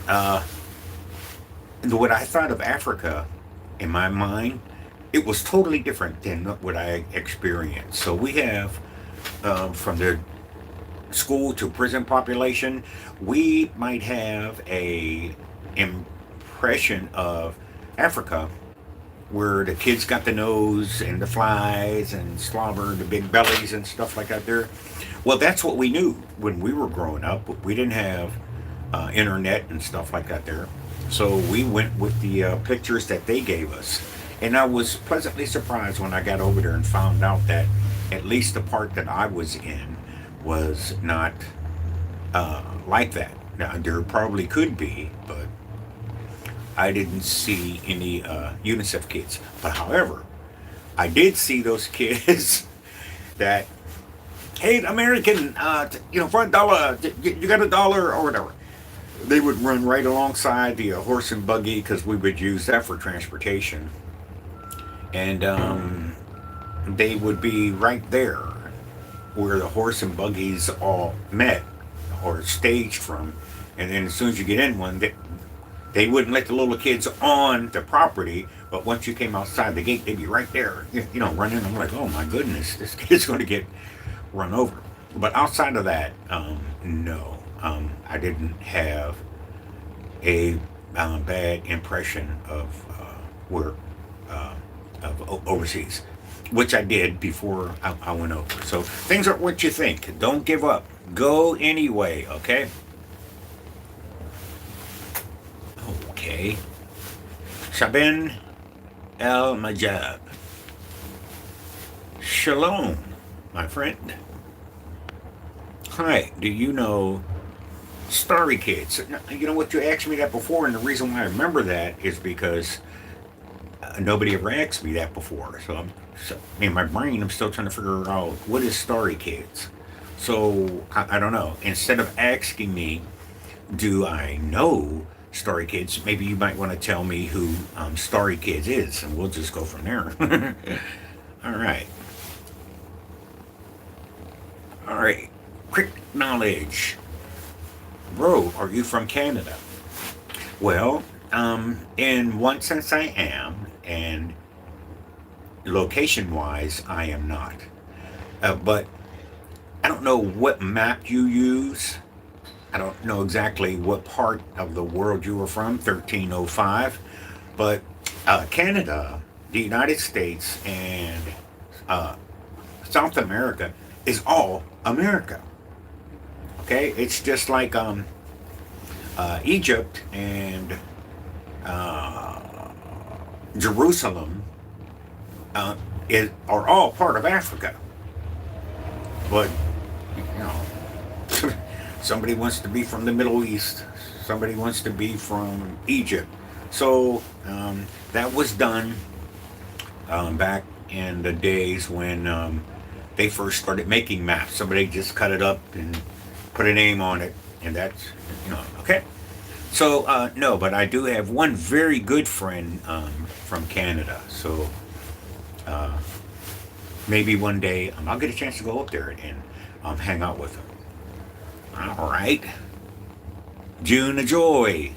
what I thought of Africa in my mind, it was totally different than what I experienced. So we have from the school to prison population, we might have a impression of Africa where the kids got the nose and the flies and slobber, the big bellies and stuff like that there. Well, that's what we knew when we were growing up. We didn't have internet and stuff like that there. So we went with the pictures that they gave us. And I was pleasantly surprised when I got over there and found out that at least the part that I was in was not like that. Now, there probably could be, but I didn't see any UNICEF kids. But however, I did see those kids that, hey, American, for $1, you got $1 or whatever. They would run right alongside the horse and buggy because we would use that for transportation. And they would be right there where the horse and buggies all met or staged from. And then as soon as you get in one, they wouldn't let the little kids on the property, but once you came outside the gate, they'd be right there, running. I'm like, oh my goodness, this kid's going to get run over. But outside of that, no. I didn't have a bad impression of where of overseas, which I did before I went over. So things aren't what you think. Don't give up. Go anyway, okay? Okay. Shabin El Majab. Shalom, my friend. Hi, do you know Starry Kids? You know what, you asked me that before, and the reason why I remember that is because nobody ever asked me that before. So in my brain, I'm still trying to figure out what is Starry Kids. So I don't know. Instead of asking me, do I know Starry Kids, maybe you might want to tell me who Starry Kids is, and we'll just go from there. All right. All right, quick knowledge. Bro, are you from Canada? Well, in one sense I am, and location wise I am not. But I don't know what map you use. I don't know exactly what part of the world you were from, 1305, but Canada, the United States, and uh, South America is all America. Okay, it's just like Egypt and uh, Jerusalem are all part of Africa, but you know, somebody wants to be from the Middle East, somebody wants to be from Egypt. So that was done back in the days when they first started making maps. Somebody just cut it up and put a name on it, and that's, okay. So no, but I do have one very good friend from Canada. So uh, maybe one day I'll get a chance to go up there and hang out with him. All right. June of Joy.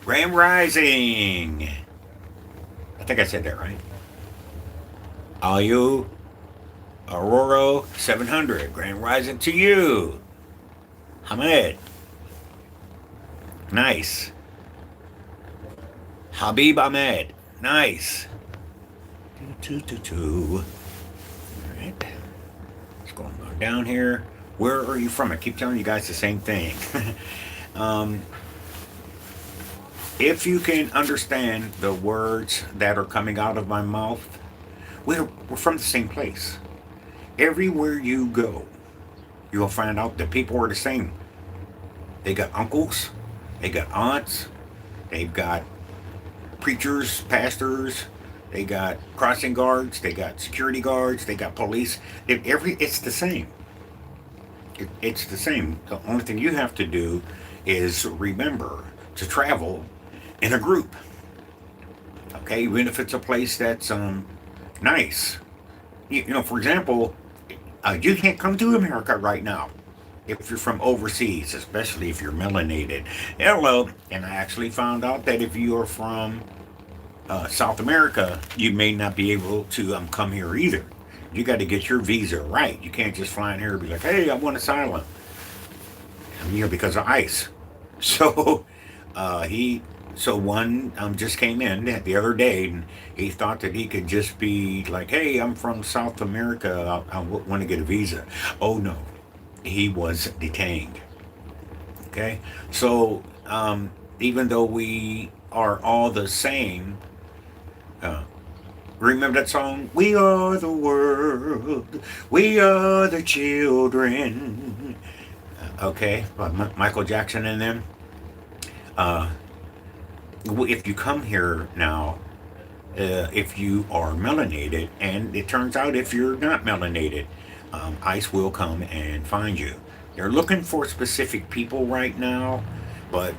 Grand Rising. I think I said that right. Ayu Aurora 700. Grand Rising to you. Hamed. Nice. Habib Ahmed. Nice. All right. Let's go on down here. Where are you from? I keep telling you guys the same thing. um, if you can understand the words that are coming out of my mouth, we're from the same place. Everywhere you go, you'll find out that people are the same. They got uncles, they got aunts, they've got preachers, pastors, they got crossing guards, they got security guards, they got police. It's the same. It's the same. The only thing you have to do is remember to travel in a group. Okay, even if it's a place that's nice. For example, you can't come to America right now if you're from overseas, especially if you're melanated. Hello, and I actually found out that if you are from South America, you may not be able to come here either. You got to get your visa right. You can't just fly in here and be like, "Hey, I want asylum," because of ICE. So one just came in the other day, and he thought that he could just be like, "Hey, I'm from South America. I want to get a visa." Oh no, he was detained. Okay, so even though we are all the same. Remember that song? We are the world. We are the children. Okay, Michael Jackson and them. Uh, if you come here now, if you are melanated, and it turns out if you're not melanated, ICE will come and find you. They're looking for specific people right now, but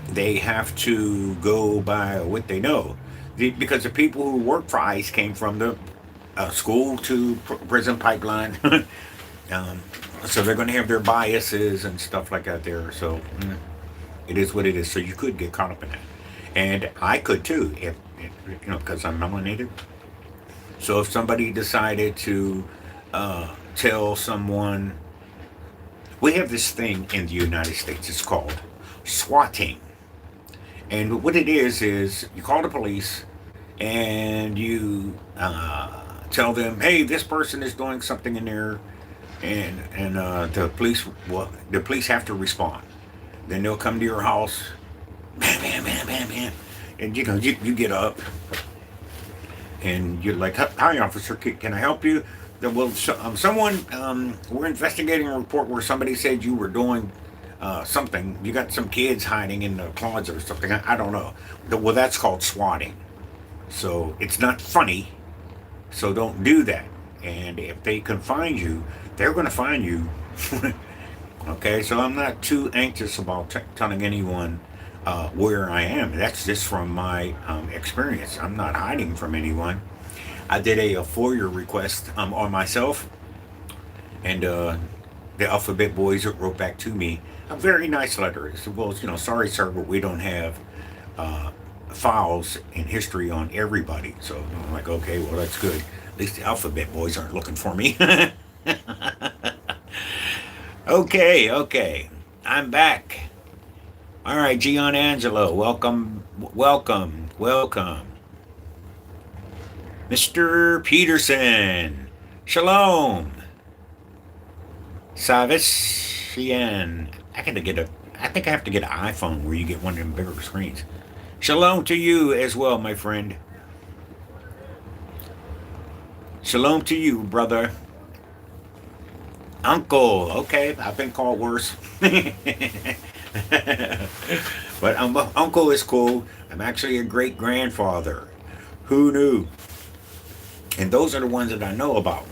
they have to go by what they know. Because the people who work for ICE came from the school to prison pipeline. So they're going to have their biases and stuff like that there. So it is what it is. So you could get caught up in that. And I could too, if because I'm melanated. So if somebody decided to tell someone, we have this thing in the United States, it's called swatting. And what it is you call the police and you tell them, "Hey, this person is doing something in there," and the police have to respond. Then they'll come to your house, bam, bam, bam, bam, bam, and you get up and you're like, "Hi, officer, can I help you?" Well, we're investigating a report where somebody said you were doing something. You got some kids hiding in the closet or something. I don't know. Well, that's called swatting. So it's not funny. So don't do that. And if they can find you, they're going to find you. Okay, so I'm not too anxious about telling anyone where I am. That's just from my experience. I'm not hiding from anyone. I did a FOIA request on myself, and the Alphabet Boys wrote back to me a very nice letter. They said, well, sorry, sir, but we don't have uh, files in history on everybody. So I'm like, okay, well, that's good. At least the Alphabet Boys aren't looking for me. Okay, okay. I'm back. All right, Gian Angelo, welcome, welcome, welcome. Mr. Peterson, shalom. Savician. I think I have to get an iPhone where you get one of them bigger screens. Shalom to you as well, my friend. Shalom to you, brother. Uncle. Okay, I've been called worse. But uncle is cool. I'm actually a great grandfather. Who knew? And those are the ones that I know about.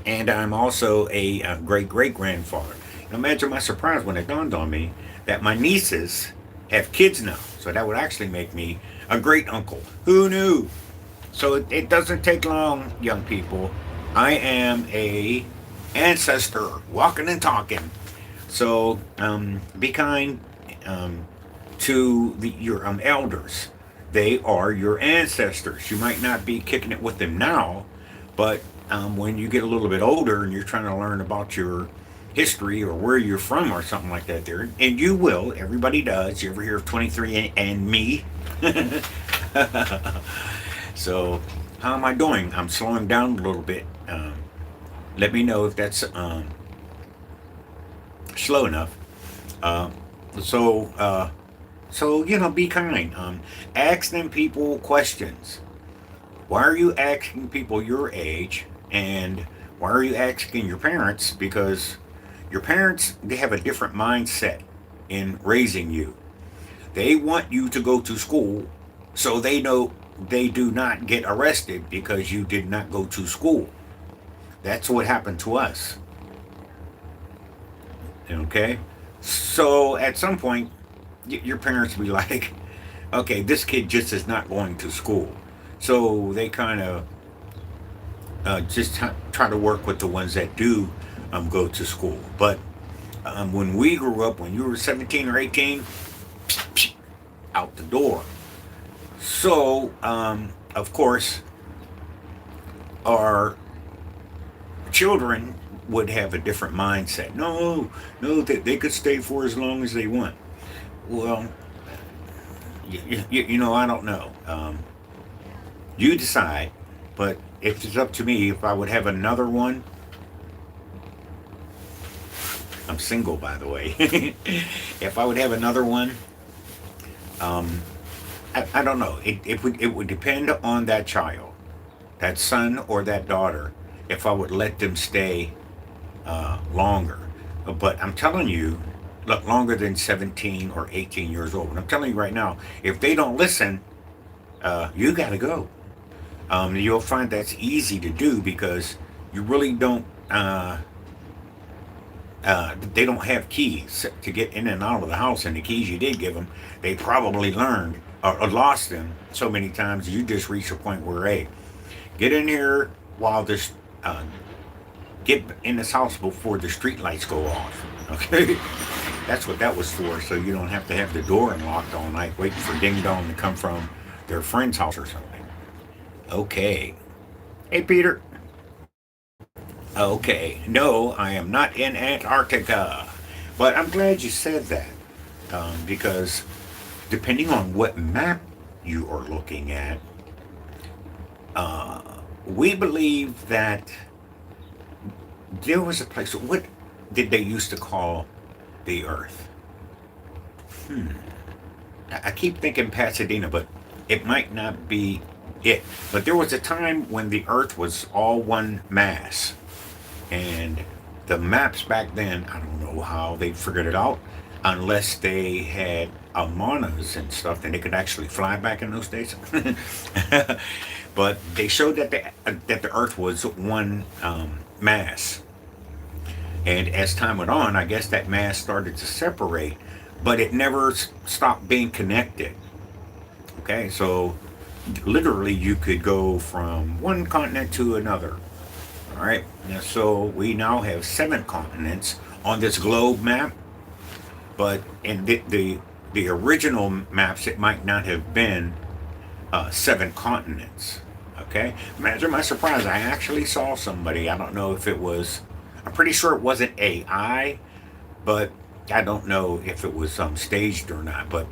And I'm also a great great grandfather. Imagine my surprise when it dawned on me that my nieces have kids now. So that would actually make me a great uncle. Who knew? So it doesn't take long, young people. I am a ancestor, walking and talking. So be kind to your elders. They are your ancestors. You might not be kicking it with them now, but when you get a little bit older and you're trying to learn about your history or where you're from or something like that, there, and you will. Everybody does. You ever hear of 23 and me? So, how am I doing? I'm slowing down a little bit. Let me know if that's slow enough. Uh, so, be kind. Ask them people questions. Why are you asking people your age, and why are you asking your parents? Because your parents, they have a different mindset in raising you. They want you to go to school so they know they do not get arrested because you did not go to school. That's what happened to us. Okay? So at some point, your parents will be like, okay, this kid just is not going to school. So they kind of just try to work with the ones that do go to school. But when we grew up, when you were 17 or 18, out the door. So, of course, our children would have a different mindset. No, no, they could stay for as long as they want. Well, I don't know. You decide. But if it's up to me, if I would have another one, I'm single, by the way. If I would have another one, um, I don't know. It would depend on that child, that son or that daughter, if I would let them stay longer. But I'm telling you, look, longer than 17 or 18 years old. And I'm telling you right now, if they don't listen, you got to go. You'll find that's easy to do because you really don't. They don't have keys to get in and out of the house, and the keys you did give them, they probably learned or lost them so many times. You just reach a point where, hey, get in here while this, get in this house before the street lights go off. Okay, that's what that was for. So you don't have to have the door unlocked all night waiting for ding dong to come from their friend's house or something. Okay. Hey, Peter. Okay. No, I am not in Antarctica. But I'm glad you said that. Because depending on what map you are looking at, uh, we believe that there was a place. What did they used to call the Earth? Hmm. I keep thinking Pasadena, but it might not be it. But there was a time when the Earth was all one mass, and the maps back then, I don't know how they figured it out, unless they had almanas and stuff, and they could actually fly back in those days. But they showed that the Earth was one mass, and as time went on, I guess that mass started to separate, but it never stopped being connected. Okay, so literally you could go from one continent to another. All right. Now, so we now have 7 continents on this globe map, but in the original maps, it might not have been 7 continents. Okay. Imagine my surprise. I actually saw somebody. I don't know if it was. I'm pretty sure it wasn't AI, but I don't know if it was staged or not. But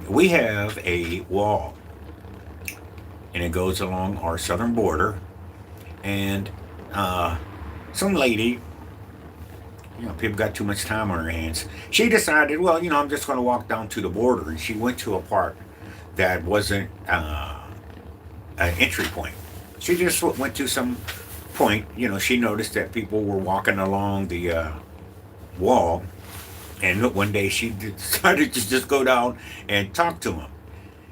we have a wall, and it goes along our southern border, and some lady, people got too much time on their hands. She decided, well, I'm just going to walk down to the border, and she went to a part that wasn't an entry point. She just went to some point. She noticed that people were walking along the wall, and one day she decided to just go down and talk to them.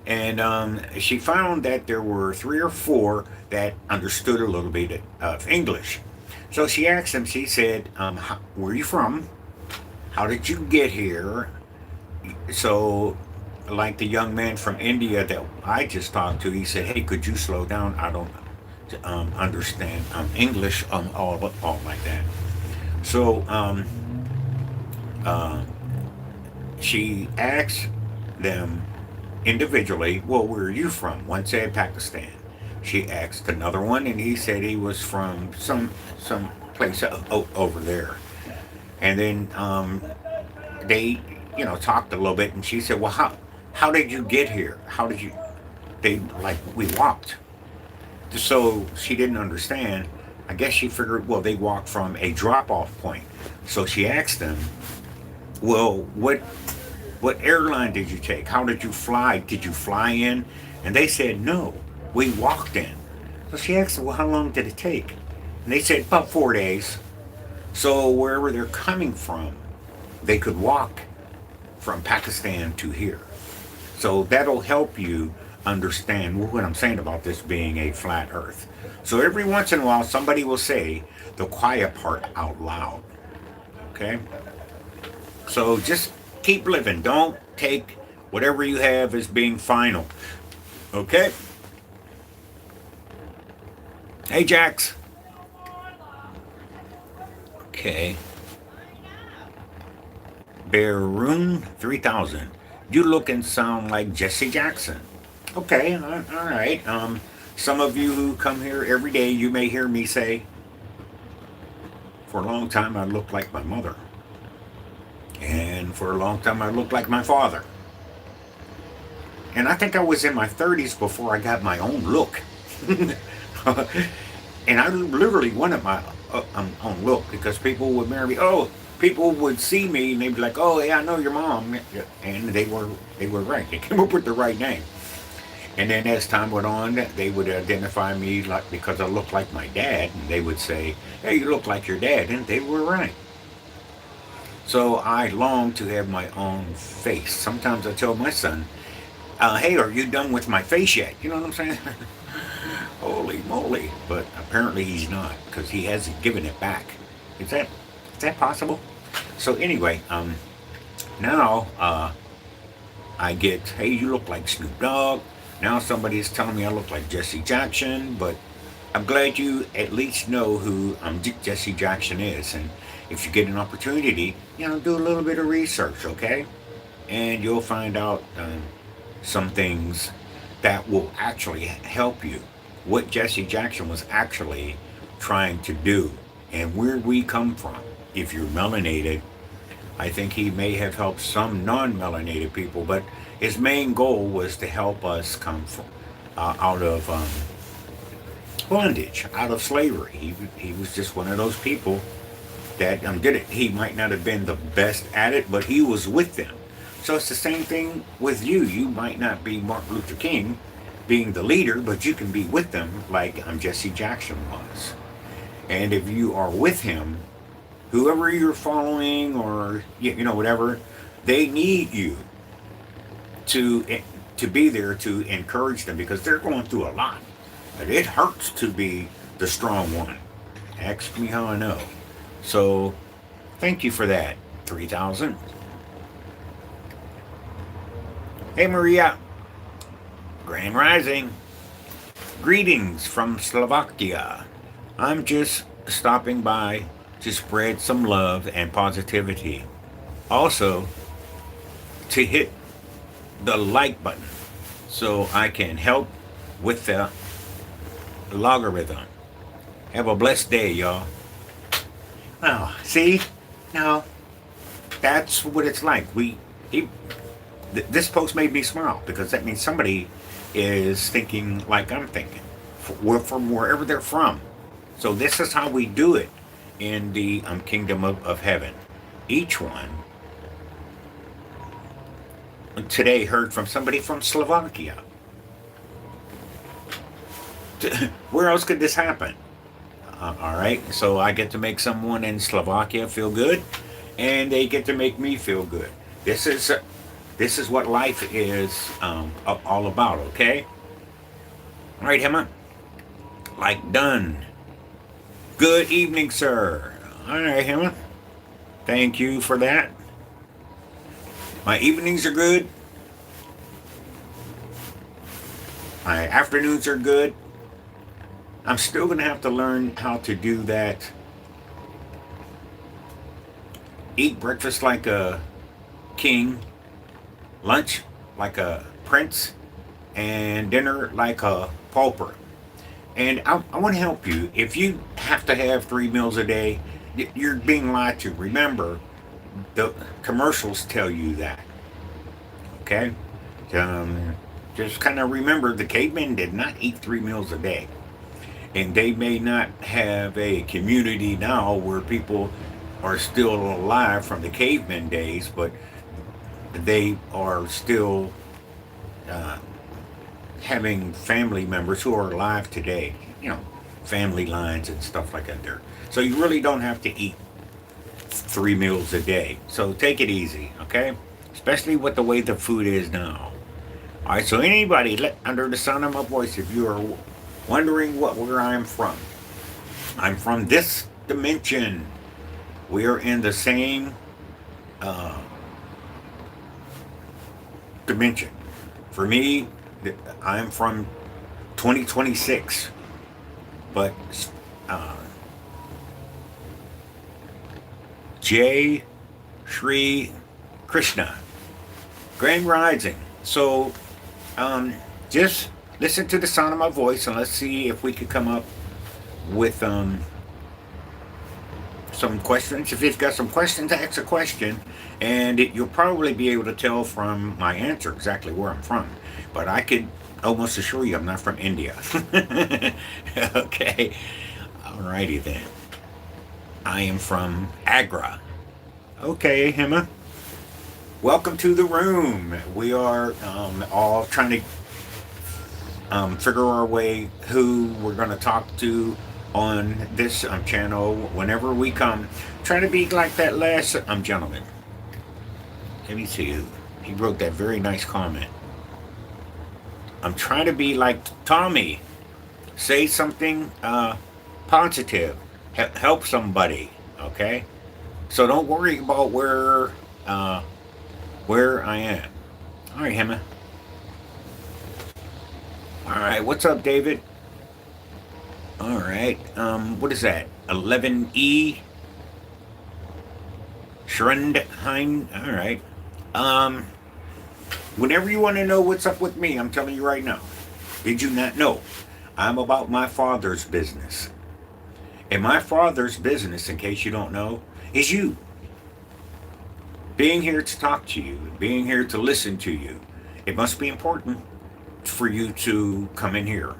And she found that there were 3 or 4 that understood a little bit of English. So she asked them, she said, where are you from? How did you get here? So, like the young man from India that I just talked to, he said, hey, could you slow down? I don't understand English, all like that. So, she asked them individually, well, where are you from? One said Pakistan. She asked another one, and he said he was from some place over there. And then they, talked a little bit, and she said, well, how did you get here? How did you? They like we walked. So she didn't understand. I guess she figured, well, they walked from a drop-off point. So she asked them, well, what airline did you take? How did you fly? Did you fly in? And they said, no, we walked in. So she asked them, well, how long did it take? And they said, about 4 days. So wherever they're coming from, they could walk from Pakistan to here. So that'll help you understand what I'm saying about this being a flat earth. So every once in a while, somebody will say the quiet part out loud. Okay? So just keep living. Don't take whatever you have as being final. Okay? Hey, Jax. Okay. Baroon 3000. You look and sound like Jesse Jackson. Okay, all right. Some of you who come here every day, you may hear me say, for a long time I looked like my mother. And for a long time I looked like my father. And I think I was in my 30s before I got my own look. And I literally wanted my own look because people would marry me. Oh, people would see me and they'd be like, oh, yeah, I know your mom. And they were right. They came up with the right name. And then as time went on, they would identify me like because I looked like my dad. And they would say, hey, you look like your dad. And they were right. So I long to have my own face. Sometimes I tell my son, hey, are you done with my face yet? You know what I'm saying? Holy moly. But apparently he's not because he hasn't given it back. Is that possible? So anyway, now I get, hey, you look like Snoop Dogg. Now somebody is telling me I look like Jesse Jackson, but I'm glad you at least know who Jesse Jackson is. And if you get an opportunity, do a little bit of research, okay? And you'll find out some things that will actually help you. What Jesse Jackson was actually trying to do and where we come from. If you're melanated, I think he may have helped some non-melanated people, but his main goal was to help us come from out of bondage, out of slavery. He was just one of those people that did it. He might not have been the best at it, but he was with them. So it's the same thing with you. You might not be Martin Luther King being the leader, but you can be with them like Jesse Jackson was. And if you are with him, whoever you're following or whatever, they need you to be there to encourage them because they're going through a lot. But it hurts to be the strong one. Ask me how I know. So thank you for that, 3000. Hey Maria, Grand Rising. Greetings from Slovakia. I'm just stopping by to spread some love and positivity. Also, to hit the like button so I can help with the logarithm. Have a blessed day, y'all. Well, see, now that's what it's like. He, this post made me smile because that means somebody is thinking like I'm thinking. We're from wherever they're from. So this is how we do it in the kingdom of heaven. Each one today heard from somebody from Slovakia. Where else could this happen? All right, so I get to make someone in Slovakia feel good, and they get to make me feel good. This is what life is all about. Okay. All right, Emma. Like done. Good evening, sir. All right, Emma. Thank you for that. My evenings are good. My afternoons are good. I'm still going to have to learn how to do that. Eat breakfast like a king, lunch like a prince, and dinner like a pauper. And I want to help you. If you have to have 3 meals a day, you're being lied to. Remember, the commercials tell you that. Okay? Just kind of remember the cavemen did not eat 3 meals a day. And they may not have a community now where people are still alive from the caveman days, but they are still having family members who are alive today. You know, family lines and stuff like that there. So you really don't have to eat 3 meals a day. So take it easy, okay? Especially with the way the food is now. All right, so anybody under the sound of my voice, if you are wondering where I'm from this dimension. We are in the same dimension. For me, I'm from 2026, but Jai Shri Krishna, Grand Rising. So just listen to the sound of my voice, and let's see if we could come up with some questions. If you've got some questions, ask a question, and you'll probably be able to tell from my answer exactly where I'm from. But I could almost assure you I'm not from India. Okay. Alrighty then. I am from Agra. Okay, Hema. Welcome to the room. We are all trying to figure our way who we're going to talk to on this channel whenever we come. Trying to be like that last gentleman. Let me see who. He wrote that very nice comment. I'm trying to be like Tommy. Say something positive. Help somebody. Okay? So don't worry about where I am. All right, Hema. All right, what's up, David? All right, what is that? 11E Schrendheim. All right. Whenever you want to know what's up with me, I'm telling you right now. Did you not know? I'm about my father's business. And my father's business, in case you don't know, is you. Being here to talk to you, being here to listen to you. It must be important for you to come in here.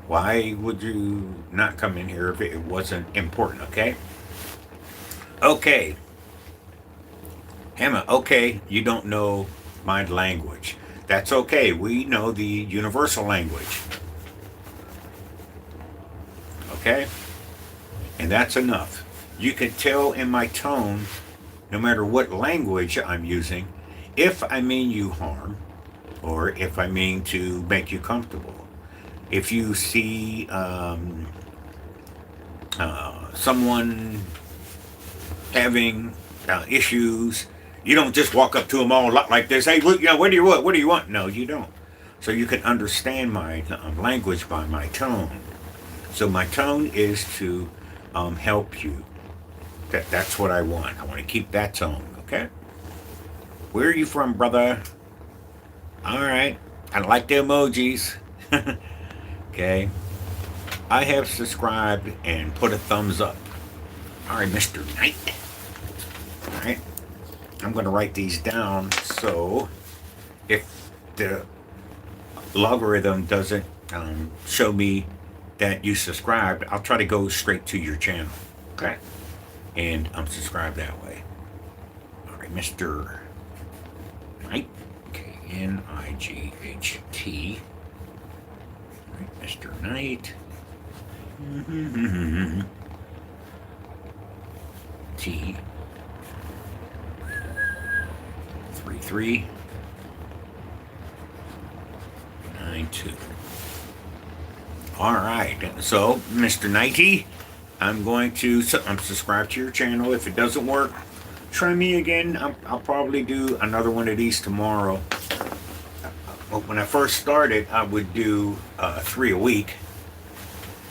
Why would you not come in here if it wasn't important, okay? Okay. Emma, okay, you don't know my language. That's okay. We know the universal language. Okay? And that's enough. You can tell in my tone, no matter what language I'm using, if I mean you harm or if I mean to make you comfortable. If you see someone having issues, you don't just walk up to them all like this. Hey, look, what do you want? What do you want? No, you don't. So you can understand my language by my tone. So my tone is to help you. That's what I want. I want to keep that tone. Okay. Where are you from, brother? All right. I like the emojis. Okay. I have subscribed and put a thumbs up. All right, Mr. Knight. All right. I'm going to write these down so if the logarithm doesn't show me that you subscribed, I'll try to go straight to your channel. Okay. And I'm subscribed that way. All right, Mr. Knight. K-N-I-G-H-T. All right, Mr. Knight. T. 3392. All right. So, Mr. Nighty, I'm subscribed to your channel. If it doesn't work, try me again. I'll probably do another one of these tomorrow. When I first started, I would do 3 a week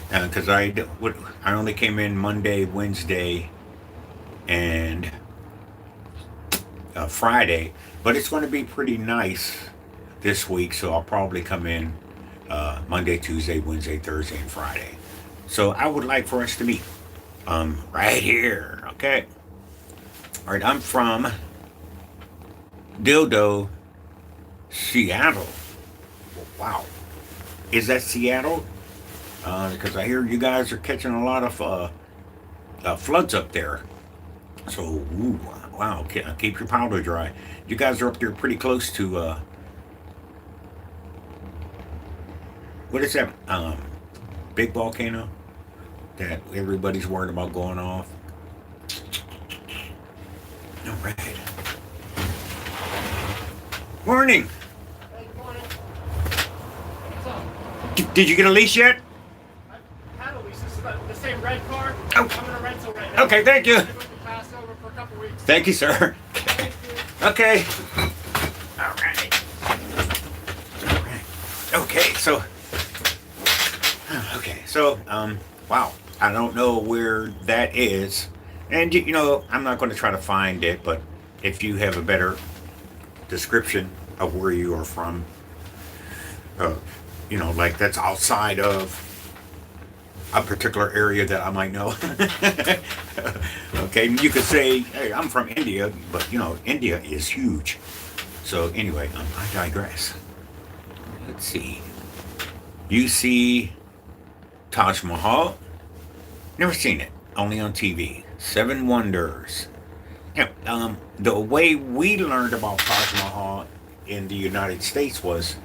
because I only came in Monday, Wednesday, and Friday. But it's going to be pretty nice this week, so I'll probably come in Monday, Tuesday, Wednesday, Thursday, and Friday. So I would like for us to meet right here. Okay. All right. I'm from Dildo, Seattle. Wow. Is that Seattle? Because I hear you guys are catching a lot of floods up there. So, ooh, wow. Keep your powder dry. You guys are up there pretty close to, what is that? Big volcano that everybody's worried about going off. All right. Morning. Hey, good morning. What's up? Did you get a lease yet? I had a lease. This is the same red car. Oh. I'm in a rental right now. Okay, thank you. I'm going to pass over for a couple weeks. Thank you, sir. Thank you. Okay. All right. All right. Okay, so. Wow. I don't know where that is. And, I'm not going to try to find it, but if you have a better description of where you are from, like that's outside of a particular area that I might know. Okay, you could say, hey, I'm from India, but, India is huge. So, anyway, I digress. Let's see. You see Taj Mahal? Never seen it. Only on TV. 7 Wonders. The way we learned about Taj Mahal in the United States was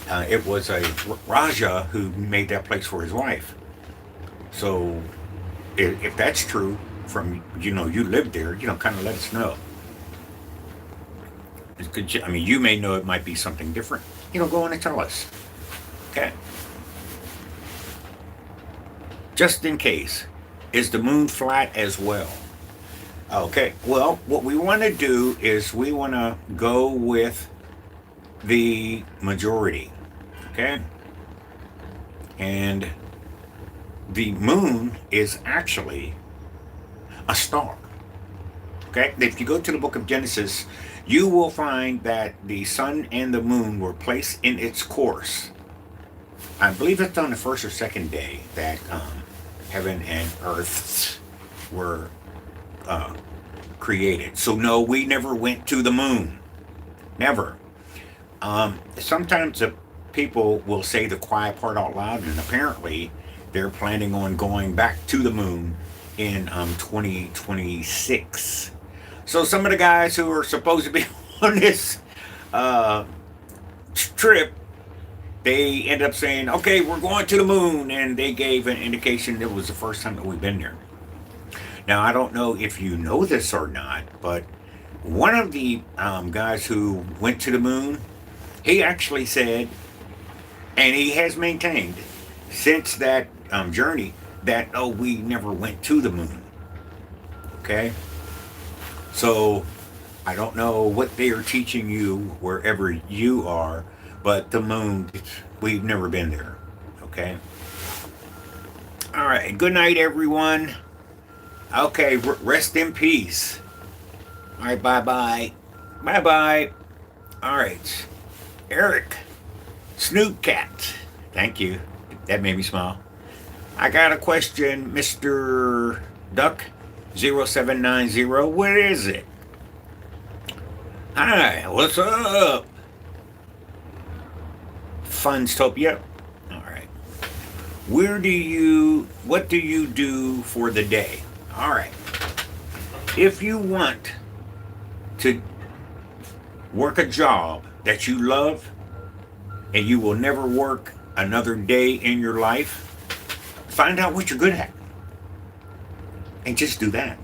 it was a Raja who made that place for his wife. So if that's true from, you lived there, kind of let us know. You may know it might be something different. Go on and tell us. Okay. Just in case. Is the moon flat as well? Okay, well, what we want to do is we want to go with the majority, okay? And the moon is actually a star, okay? If you go to the book of Genesis, you will find that the sun and the moon were placed in its course. I believe it's on the first or second day that heaven and earth were created. So no, we never went to the moon. Never. Sometimes the people will say the quiet part out loud, and apparently they're planning on going back to the moon in 2026. So some of the guys who are supposed to be on this trip, they end up saying, okay, we're going to the moon, and they gave an indication it was the first time that we've been there. Now, I don't know if you know this or not, but one of the guys who went to the moon, he actually said, and he has maintained since that journey, that, we never went to the moon. Okay? So, I don't know what they are teaching you wherever you are, but the moon, we've never been there. Okay? All right. Good night, everyone. Okay. Rest in peace. All right. Bye bye. Bye bye. All right. Eric. Snoop Cat. Thank you. That made me smile. I got a question, Mr. Duck 0790. What is it? Hi, what's up? Funstopia. All right. What do you do for the day? All right. If you want to work a job that you love and you will never work another day in your life, find out what you're good at and just do that.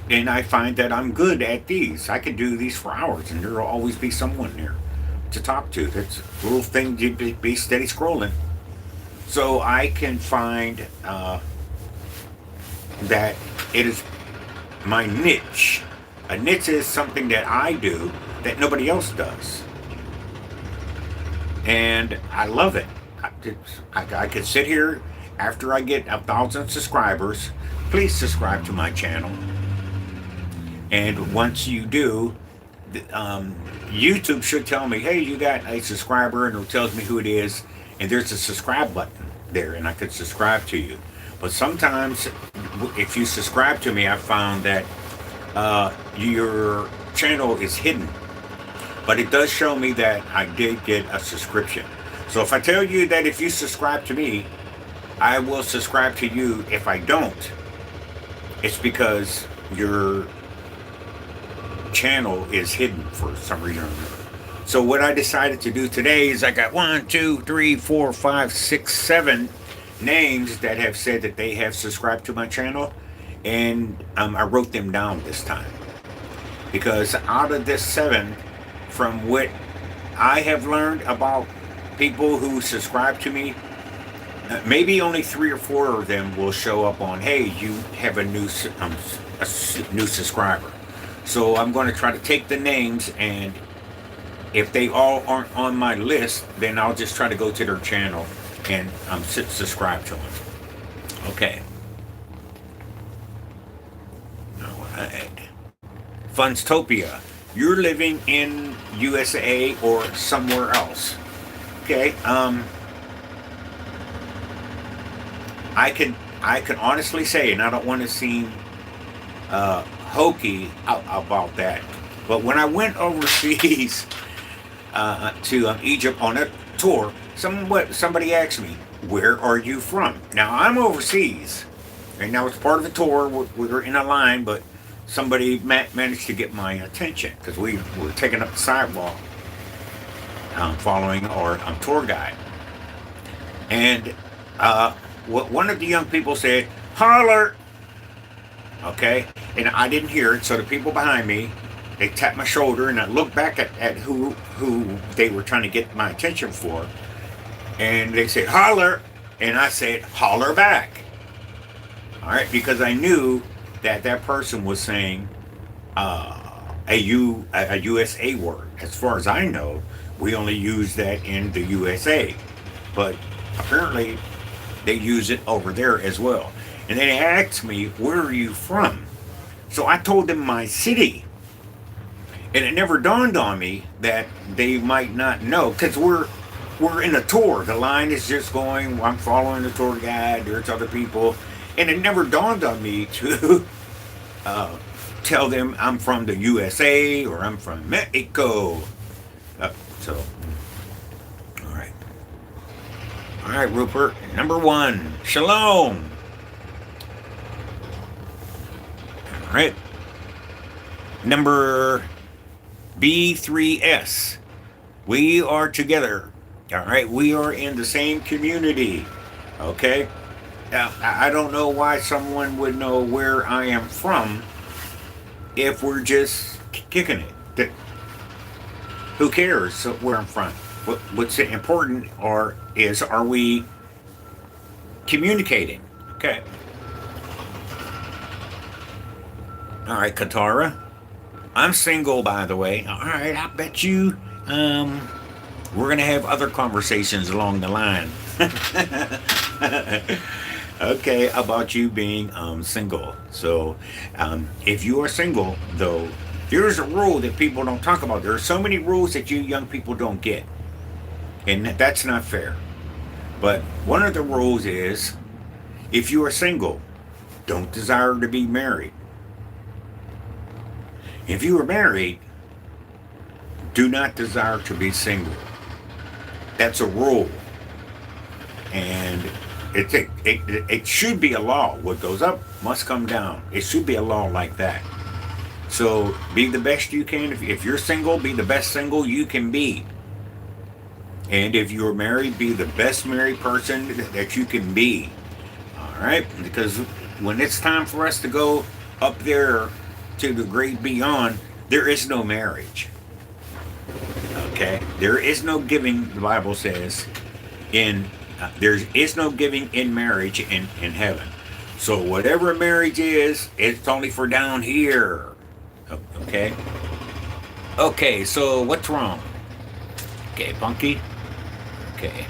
And I find that I'm good at these. I can do these for hours and there'll always be someone there to talk to. That's a little thing to be steady scrolling. So I can find that it is my niche. A niche is something that I do that nobody else does. And I love it. I could sit here after I get 1,000 subscribers. Please subscribe to my channel. And once you do, YouTube should tell me, hey, you got a subscriber, and it tells me who it is. And there's a subscribe button there, and I could subscribe to you. But sometimes, if you subscribe to me, I found that your channel is hidden. But it does show me that I did get a subscription. So if I tell you that if you subscribe to me, I will subscribe to you. If I don't, it's because your channel is hidden for some reason. So what I decided to do today is I got 1, 2, 3, 4, 5, 6, 7 names that have said that they have subscribed to my channel, and I wrote them down this time because out of this 7, from what I have learned about people who subscribe to me, maybe only 3 or 4 of them will show up on, hey, you have a new subscriber. So I'm going to try to take the names, and if they all aren't on my list, then I'll just try to go to their channel and subscribe to them. Okay. All right. Funstopia. You're living in USA or somewhere else. Okay. I can honestly say, and I don't want to seem hokey about that, but when I went overseas to Egypt on a tour, somebody asked me, where are you from? Now I'm overseas, and now it's part of the tour. We were in a line, but somebody managed to get my attention because we were taking up the sidewalk following our tour guide. And one of the young people said, holler. Okay, and I didn't hear it, so the people behind me, they tapped my shoulder, and I looked back at who they were trying to get my attention for, and they said, holler, and I said, holler back. All right, because I knew that person was saying a USA word. As far as I know, we only use that in the USA, but apparently they use it over there as well. And they asked me, where are you from? So I told them my city. And it never dawned on me that they might not know, because we're in a tour. The line is just going, I'm following the tour guide, there's other people. And it never dawned on me to tell them I'm from the USA or I'm from Mexico. So, all right. All right, Rupert. Number 1, Shalom. All right. Number B3S. We are together. All right. We are in the same community. Okay. Now, I don't know why someone would know where I am from if we're just kicking it. Who cares where I'm from? What's important are we communicating? Okay. All right, Katara. I'm single, by the way. All right, I bet you we're going to have other conversations along the line. Okay, about you being single. So, if you are single, though, there's a rule that people don't talk about. There are so many rules that you young people don't get, and that's not fair. But one of the rules is, if you are single, don't desire to be married. If you are married, do not desire to be single. That's a rule, and it should be a law. What goes up must come down. It should be a law like that. So be the best you can. If you're single, be the best single you can be. And if you're married, be the best married person that you can be. All right? Because when it's time for us to go up there to the great beyond, there is no marriage. Okay? There is no giving, the Bible says, in there is no giving in marriage in heaven. So whatever marriage is, it's only for down here. Okay? Okay, so what's wrong? Okay, Punky? Okay.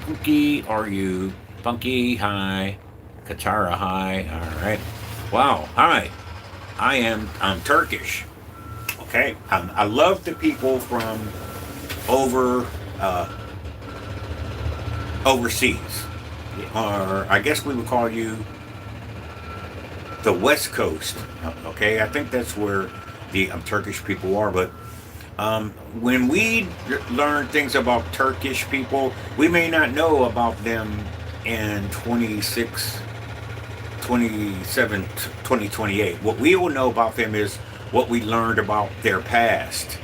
Punky, are you? Punky, hi. Katara, hi. Alright. Wow, hi. I'm Turkish. Okay? I love the people from overseas. Or I guess we would call you the West Coast. Okay? I think that's where the Turkish people are, but when we learn things about Turkish people, we may not know about them in 2028. What we will know about them is what we learned about their past.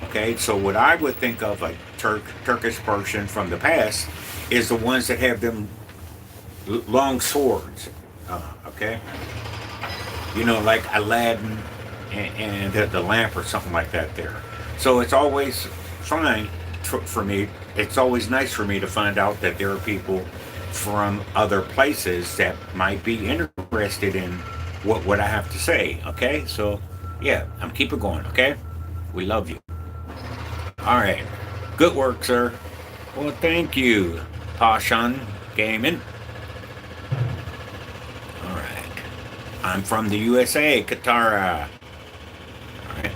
Okay, so what I would think of a Turkish person from the past is the ones that have them long swords. Okay, you know, like Aladdin and the lamp or something like that there. So it's always fine for me. It's always nice for me to find out that there are people from other places that might be interested in what I have to say. Okay, so yeah, I'm keep it going. Okay, we love you. All right, good work, sir. Well, thank you, Pashan Gaming. All right, I'm from the USA, Katara. All right,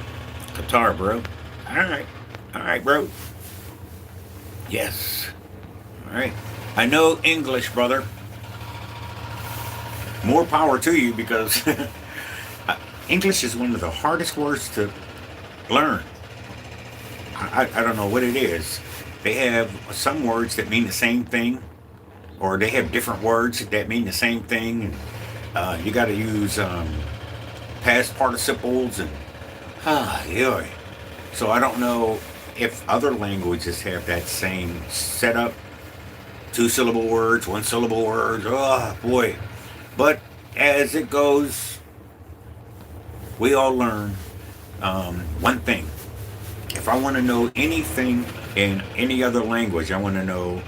Qatar, bro. All right, bro. Yes. All right. I know English, brother. More power to you because English is one of the hardest words to learn. I don't know what it is. They have some words that mean the same thing, or they have different words that mean the same thing. And you got to use past participles and yeah. So I don't know if other languages have that same setup. 2-syllable words, 1-syllable words. Oh boy. But as it goes, we all learn one thing. If I want to know anything in any other language, I want to know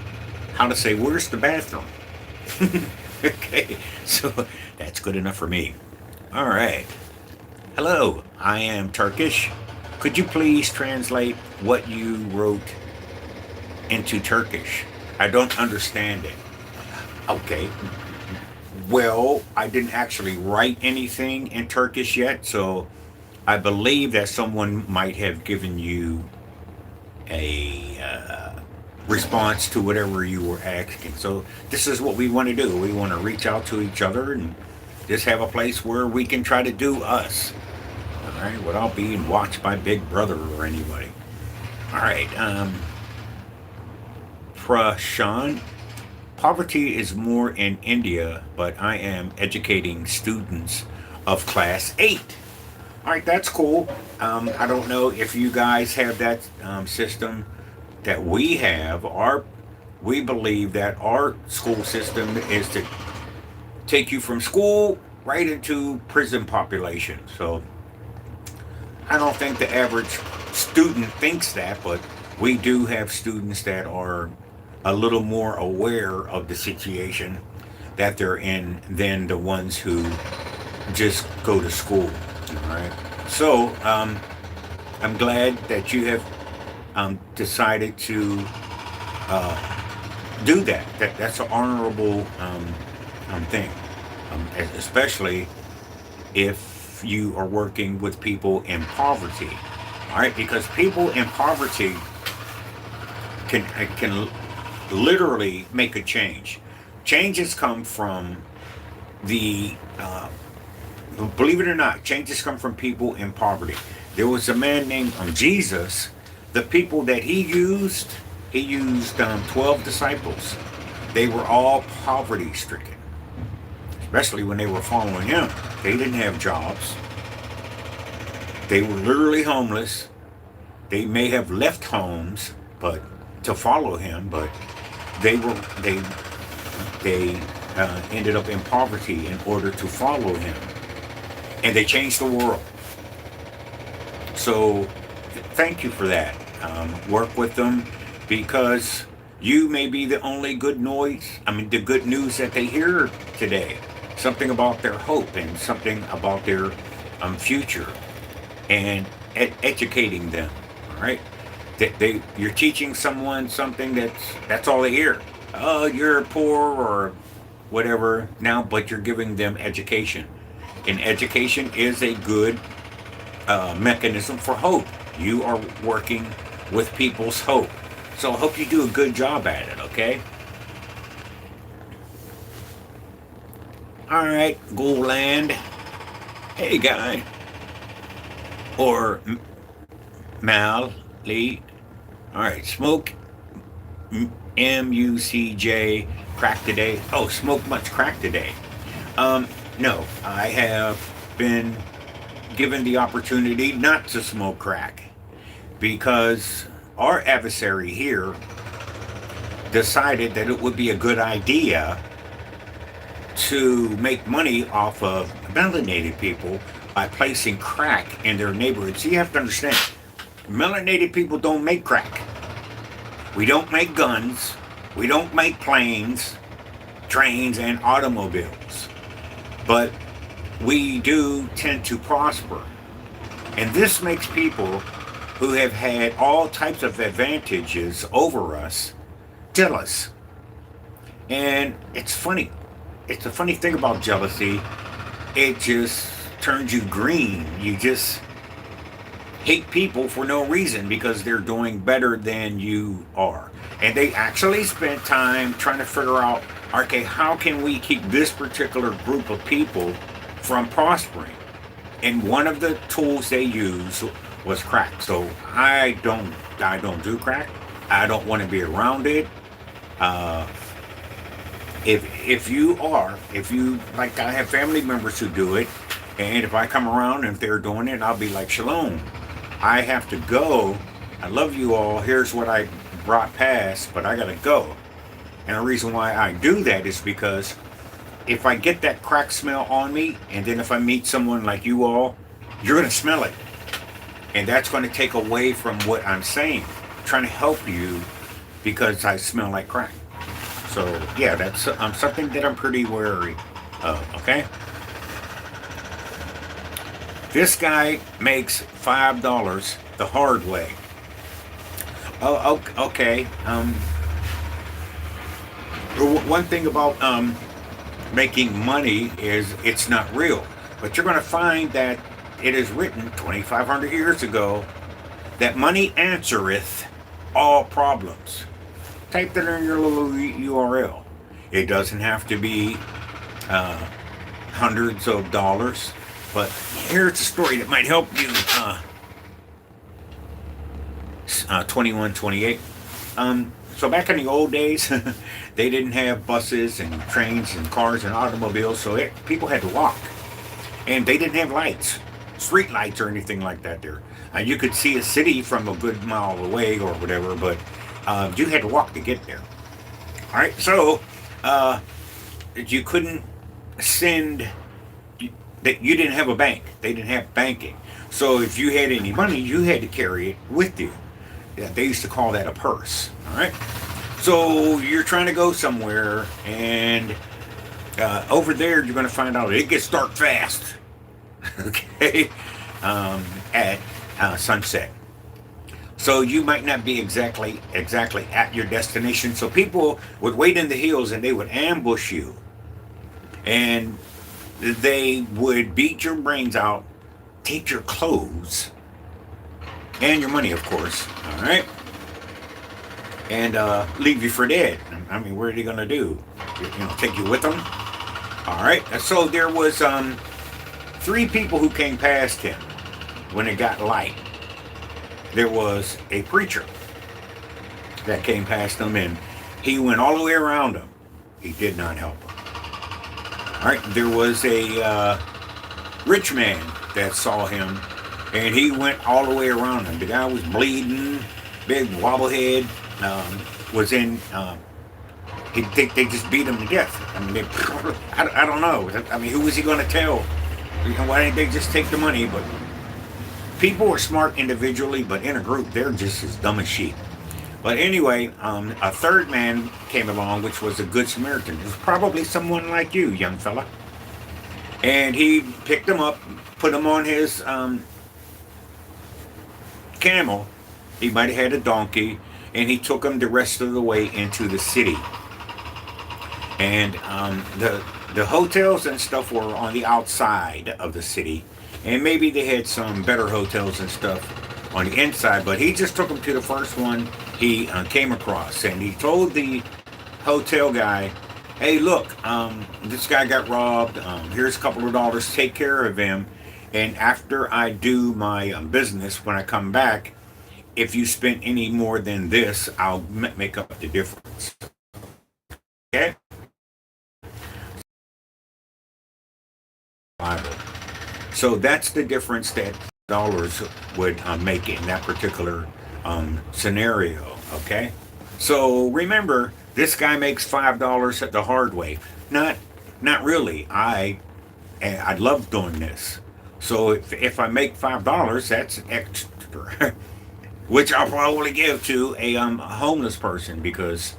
how to say, where's the bathroom? Okay, so that's good enough for me. All right. Hello, I am Turkish. Could you please translate what you wrote into Turkish? I don't understand it. Okay. Well, I didn't actually write anything in Turkish yet, so I believe that someone might have given you a response to whatever you were asking. So this is what we want to do. We want to reach out to each other and just have a place where we can try to do us. All right, without being watched by Big Brother or anybody. All right, Prashan. Poverty is more in India, but I am educating students of class 8. All right, that's cool. I don't know if you guys have that system that we have. We believe that our school system is to take you from school right into prison population. So I don't think the average student thinks that, but we do have students that are a little more aware of the situation that they're in than the ones who just go to school. All right. So I'm glad that you have decided to do that. That's an honorable thing, especially if you are working with people in poverty. All right, because people in poverty can literally make a change. Changes come from the believe it or not, changes come from people in poverty. There was a man named Jesus. The people that he used 12 disciples. They were all poverty stricken, especially when they were following him. They didn't have jobs. They were literally homeless. They may have left homes, but to follow him, but they ended up in poverty in order to follow him, and they changed the world. So, thank you for that. Work with them, because you may be the only the good news that they hear today. Something about their hope and something about their future, and educating them. All right, you're teaching someone something that's all they hear. Oh, you're poor or whatever now, but you're giving them education, and education is a good mechanism for hope. You are working with people's hope, so I hope you do a good job at it. Okay. All right, Goland. Hey, guy. Or Mal Lee. All right, Smoke MUCJ crack today. Oh, smoke much crack today. No, I have been given the opportunity not to smoke crack because our adversary here decided that it would be a good idea to make money off of melanated people by placing crack in their neighborhoods. You have to understand, melanated people don't make crack. We don't make guns. We don't make planes, trains, and automobiles. But we do tend to prosper. And this makes people who have had all types of advantages over us jealous. And it's funny. It's a funny thing about jealousy. It just turns you green. You just hate people for no reason because they're doing better than you are. And they actually spent time trying to figure out, okay, how can we keep this particular group of people from prospering? And one of the tools they used was crack. So I don't do crack. I don't want to be around it. If you like, I have family members who do it, and if I come around and if they're doing it, I'll be like, shalom, I have to go. I love you all. Here's what I brought past, but I gotta go. And the reason why I do that is because if I get that crack smell on me, and then if I meet someone like you all, you're gonna smell it. And that's gonna take away from what I'm saying. I'm trying to help you because I smell like crack. So yeah, that's something that I'm pretty wary of, okay? This guy makes $5 the hard way. Oh, okay. One thing about making money is it's not real. But you're going to find that it is written 2,500 years ago that money answereth all problems. Type that in your little URL. It doesn't have to be hundreds of dollars. But here's a story that might help you. 2128. So back in the old days, they didn't have buses and trains and cars and automobiles, so people had to walk. And they didn't have lights, street lights or anything like that there. You could see a city from a good mile away or whatever, but you had to walk to get there. All right, so you couldn't send... That you didn't have a bank. They didn't have banking. So if you had any money, you had to carry it with you. Yeah, they used to call that a purse. All right. So you're trying to go somewhere, and over there you're going to find out it gets dark fast. Okay, at sunset. So you might not be exactly at your destination. So people would wait in the hills and they would ambush you, and they would beat your brains out, take your clothes and your money, of course. All right, and leave you for dead. I mean, what are they gonna do? Take you with them? All right. So there was three people who came past him when it got light. There was a preacher that came past him, and he went all the way around him. He did not help him. All right. There was a rich man that saw him, and he went all the way around him. The guy was bleeding, big wobblehead, was in. He think they just beat him to death. I mean, I don't know. I mean, who was he going to tell? Why didn't they just take the money? But people are smart individually, but in a group, they're just as dumb as sheep. But anyway, a third man came along, which was a good Samaritan. It was probably someone like you, young fella. And he picked him up, put him on his camel. He might have had a donkey, and he took him the rest of the way into the city. And the hotels and stuff were on the outside of the city, and maybe they had some better hotels and stuff on the inside. But he just took him to the first one he came across, and he told the hotel guy, "Hey, look, this guy got robbed. Here's a couple of dollars. Take care of him, and after I do my business, when I come back, if you spent any more than this, I'll make up the difference." Okay. Bible. So that's the difference that dollars would make in that particular scenario. Okay. So remember, this guy makes $5 the hard way. Not really. I love doing this. So if I make $5, that's extra, which I'll probably give to a homeless person, because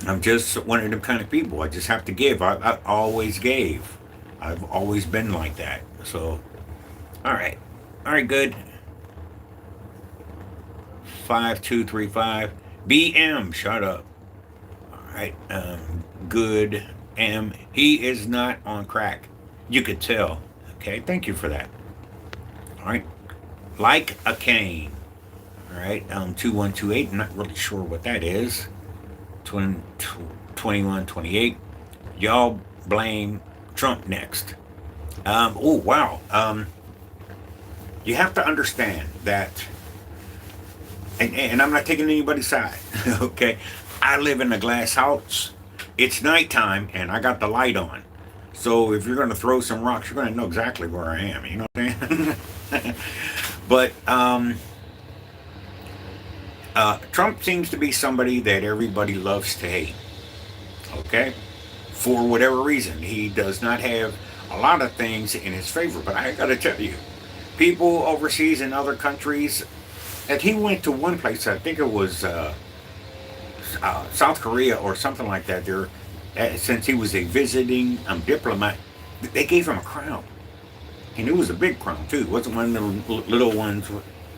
I'm just one of them kind of people. I just have to give. I always gave. I've always been like that. So, all right, good. 5235 BM, shut up. All right, good M. He is not on crack. You could tell. Okay, thank you for that. All right, like a cane. All right, 2128. I'm not really sure what that is. 2128. Y'all blame Trump next. Oh wow. You have to understand that, and I'm not taking anybody's side. Okay, I live in a glass house. It's nighttime, and I got the light on. So if you're going to throw some rocks, you're going to know exactly where I am. You know what I'm saying? But Trump seems to be somebody that everybody loves to hate. Okay? For whatever reason. He does not have a lot of things in his favor. But I got to tell you, people overseas in other countries, and he went to one place, I think it was South Korea or something like that. There, since he was a visiting diplomat, they gave him a crown. And it was a big crown, too. It wasn't one of the little ones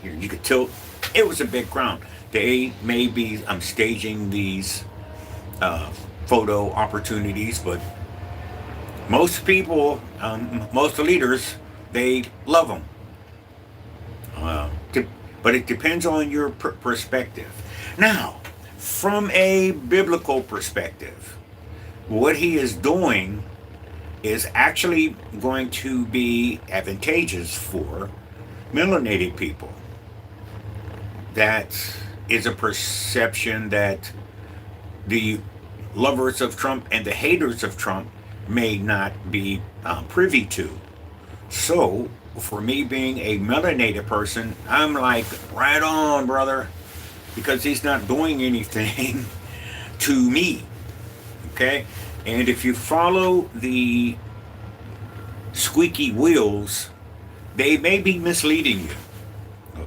you could tilt. It was a big crown. They may be staging these photo opportunities, but most people, most leaders, they love them. But it depends on your perspective. Now, from a biblical perspective, what he is doing is actually going to be advantageous for melanated people. That is a perception that the lovers of Trump and the haters of Trump may not be privy to. So, for me being a melanated person, I'm like, right on, brother, because he's not doing anything to me. Okay? And if you follow the squeaky wheels, they may be misleading you.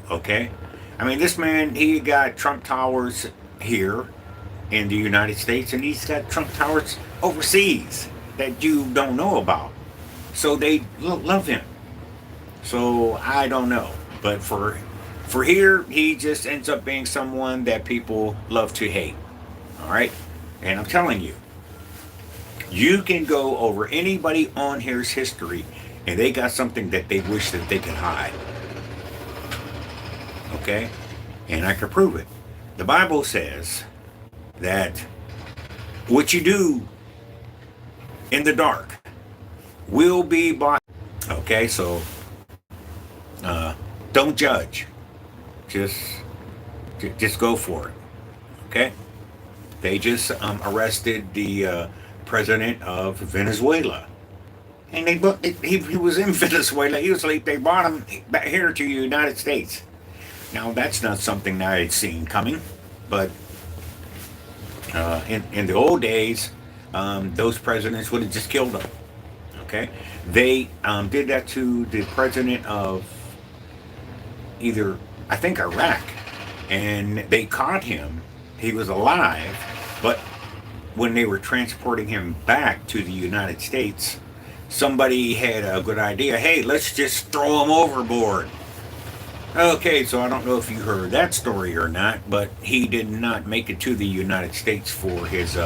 Okay? I mean, this man, he got Trump Towers here in the United States, and he's got Trump Towers overseas that you don't know about. So they love him. So I don't know. But for For here, he just ends up being someone that people love to hate. All right? And I'm telling you, you can go over anybody on here's history and they got something that they wish that they could hide. Okay? And I can prove it. The Bible says that what you do in the dark will be by. Okay, so don't judge. Just go for it. Okay? They just arrested the president of Venezuela. And he was in Venezuela. They brought him back here to the United States. Now, that's not something that I had seen coming, but in the old days, those presidents would have just killed him. Okay? They did that to the president of either, I think, Iraq, and they caught him. He was alive, but when they were transporting him back to the United States, somebody had a good idea. Hey, let's just throw him overboard. Okay, so I don't know if you heard that story or not, but he did not make it to the United States for his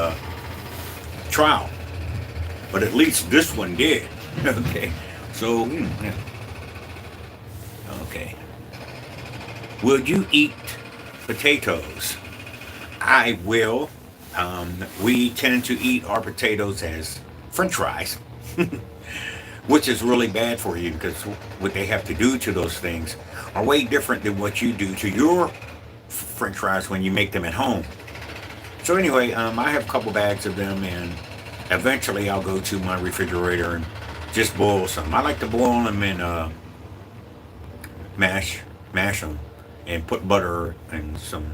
trial. But at least this one did. Okay, so, okay. Will you eat potatoes? I will. We tend to eat our potatoes as French fries, which is really bad for you because what they have to do to those things are way different than what you do to your French fries when you make them at home. So anyway, I have a couple bags of them, and eventually I'll go to my refrigerator and just boil some. I like to boil them in mash them, and put butter and some,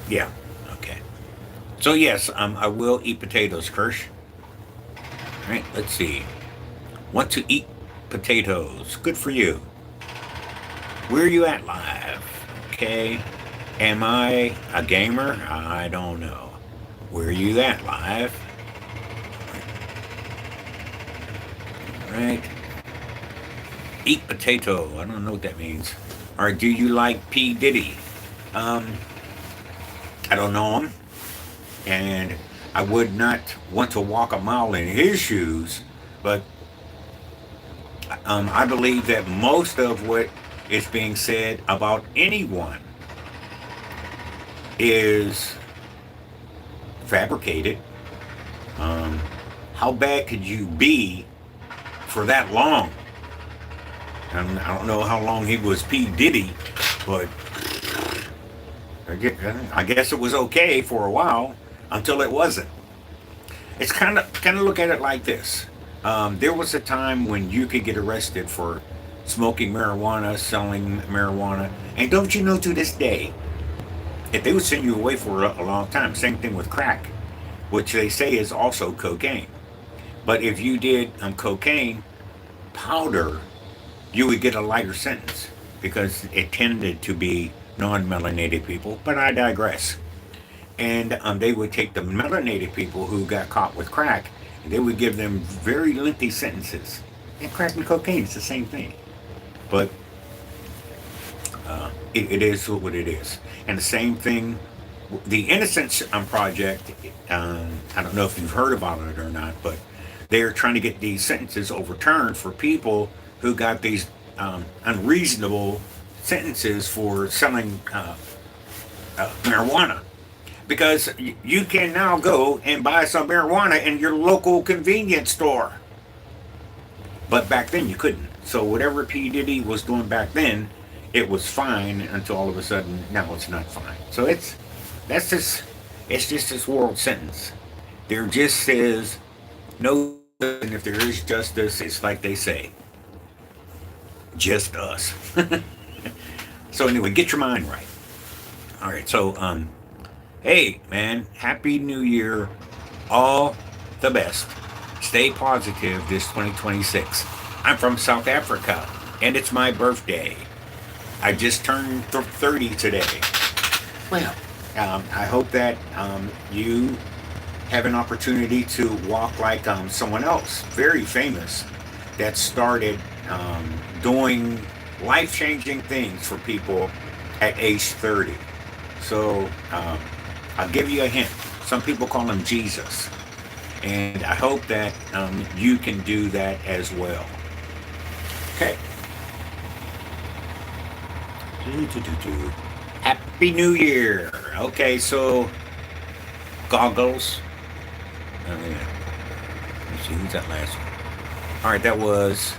yeah, okay. So yes, I will eat potatoes, Kirsch. All right, let's see. Want to eat potatoes? Good for you. Where are you at live? Okay. Am I a gamer? I don't know. Where are you at live? All right. Eat potato. I don't know what that means. Or do you like P. Diddy? I don't know him. And I would not want to walk a mile in his shoes, but I believe that most of what is being said about anyone is fabricated. How bad could you be for that long? I don't know how long he was P. Diddy, but I guess it was okay for a while until it wasn't. It's kind of look at it like this. There was a time when you could get arrested for smoking marijuana, selling marijuana, and don't you know, to this day, if they would send you away for a long time. Same thing with crack, which they say is also cocaine. But if you did cocaine powder, you would get a lighter sentence because it tended to be non-melanated people. But I digress. And they would take the melanated people who got caught with crack, and they would give them very lengthy sentences. And crack and cocaine is the same thing. But it is what it is. And the same thing, the Innocence Project, I don't know if you've heard about it or not, but they're trying to get these sentences overturned for people who got these unreasonable sentences for selling marijuana. Because you can now go and buy some marijuana in your local convenience store. But back then you couldn't. So whatever P. Diddy was doing back then, it was fine until all of a sudden now it's not fine. So it's just this world sentence. There just is no, and if there is justice, it's like they say, just us. So anyway, get your mind right. All right, so hey man, happy new year, all the best. Stay positive this 2026. I'm from South Africa and it's my birthday. I just turned 30 today. Well, I hope that you have an opportunity to walk like someone else very famous that started doing life-changing things for people at age 30. So I'll give you a hint. Some people call him Jesus. And I hope that you can do that as well. Okay. Happy New Year. Okay, so goggles. Oh, yeah. Let's see, who's that last one? All right, that was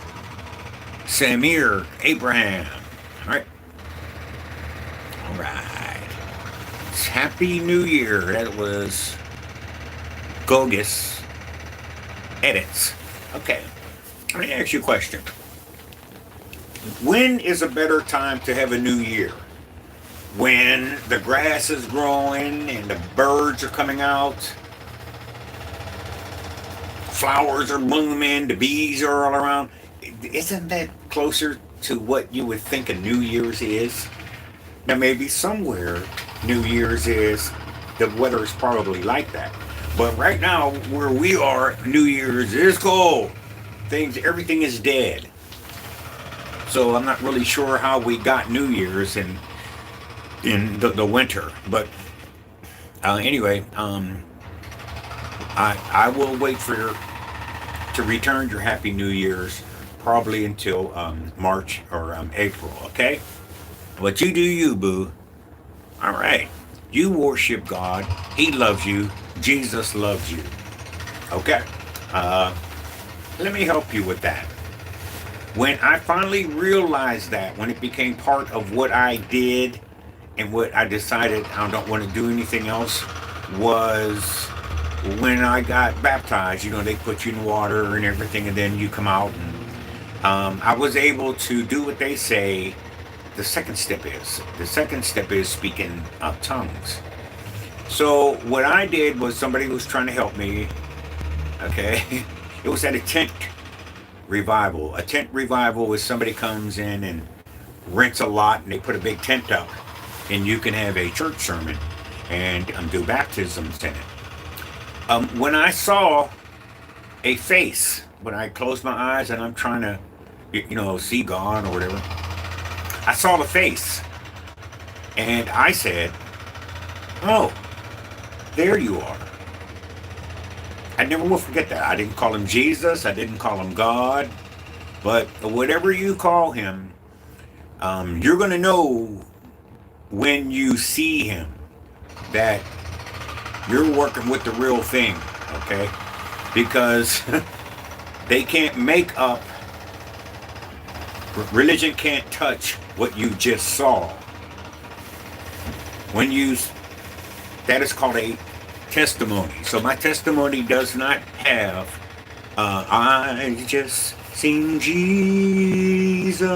Samir Abraham. All right. All right. It's Happy New Year. That was Gogus Edits. Okay. Let me ask you a question. When is a better time to have a new year? When the grass is growing and the birds are coming out, flowers are blooming, the bees are all around. Isn't that closer to what you would think a New Year's is? Now, maybe somewhere New Year's is, the weather is probably like that. But right now, where we are, New Year's is cold. Everything is dead. So I'm not really sure how we got New Year's in the winter. But anyway, I will wait to return your Happy New Year's probably until March or April. Okay, but you do you, boo. All right, you worship God. He loves you. Jesus loves you. Okay, let me help you with that. When I finally realized that, when it became part of what I did and what I decided I don't want to do anything else, was when I got baptized. You know, they put you in water and everything, and then you come out. And I was able to do what they say the second step is. The second step is speaking of tongues. So what I did was, somebody was trying to help me. Okay, it was at a tent revival. A tent revival is somebody comes in and rents a lot, and they put a big tent up, and you can have a church sermon and do baptisms in it. When I saw a face, when I closed my eyes and I'm trying to, see God or whatever, I saw the face, and I said, "Oh, there you are." I never will forget that. I didn't call him Jesus. I didn't call him God. But whatever you call him, you're going to know when you see him that you're working with the real thing, okay? Because they can't make up, religion can't touch what you just saw. That is called a testimony. So my testimony does not have, I just seen Jesus.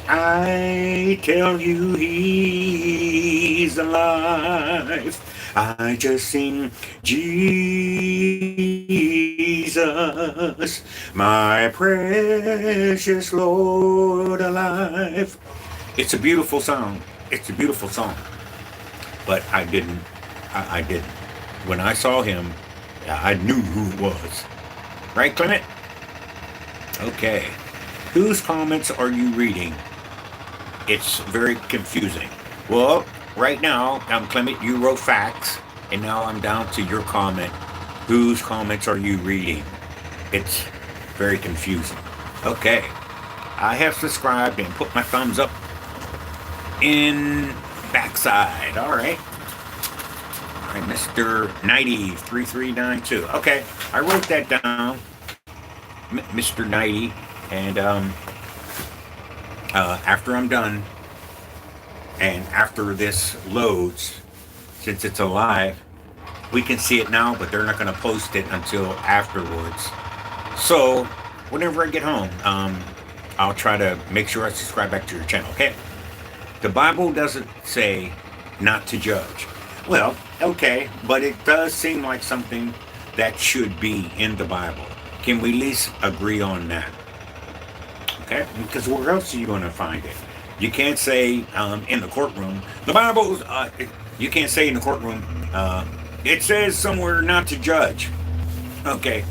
I tell you he's alive. I just seen Jesus, my precious Lord alive. It's a beautiful song. It's a beautiful song. But I didn't. When I saw him, I knew who it was. Right, Clement? Okay. Whose comments are you reading? It's very confusing. Well, right now, Clement, you wrote facts, and now I'm down to your comment. Whose comments are you reading? It's very confusing. Okay. I have subscribed and put my thumbs up in backside. All right. All right, Mr. 903392. Okay, I wrote that down, Mr. 90, and after I'm done, and after this loads, since it's alive, we can see it now, but they're not going to post it until afterwards. So, whenever I get home, I'll try to make sure I subscribe back to your channel, okay? The Bible doesn't say not to judge. Well, okay, but it does seem like something that should be in the Bible. Can we at least agree on that? Okay, because where else are you going to find it? You can't say in the courtroom, the Bible's, you can't say in the courtroom, it says somewhere not to judge. Okay,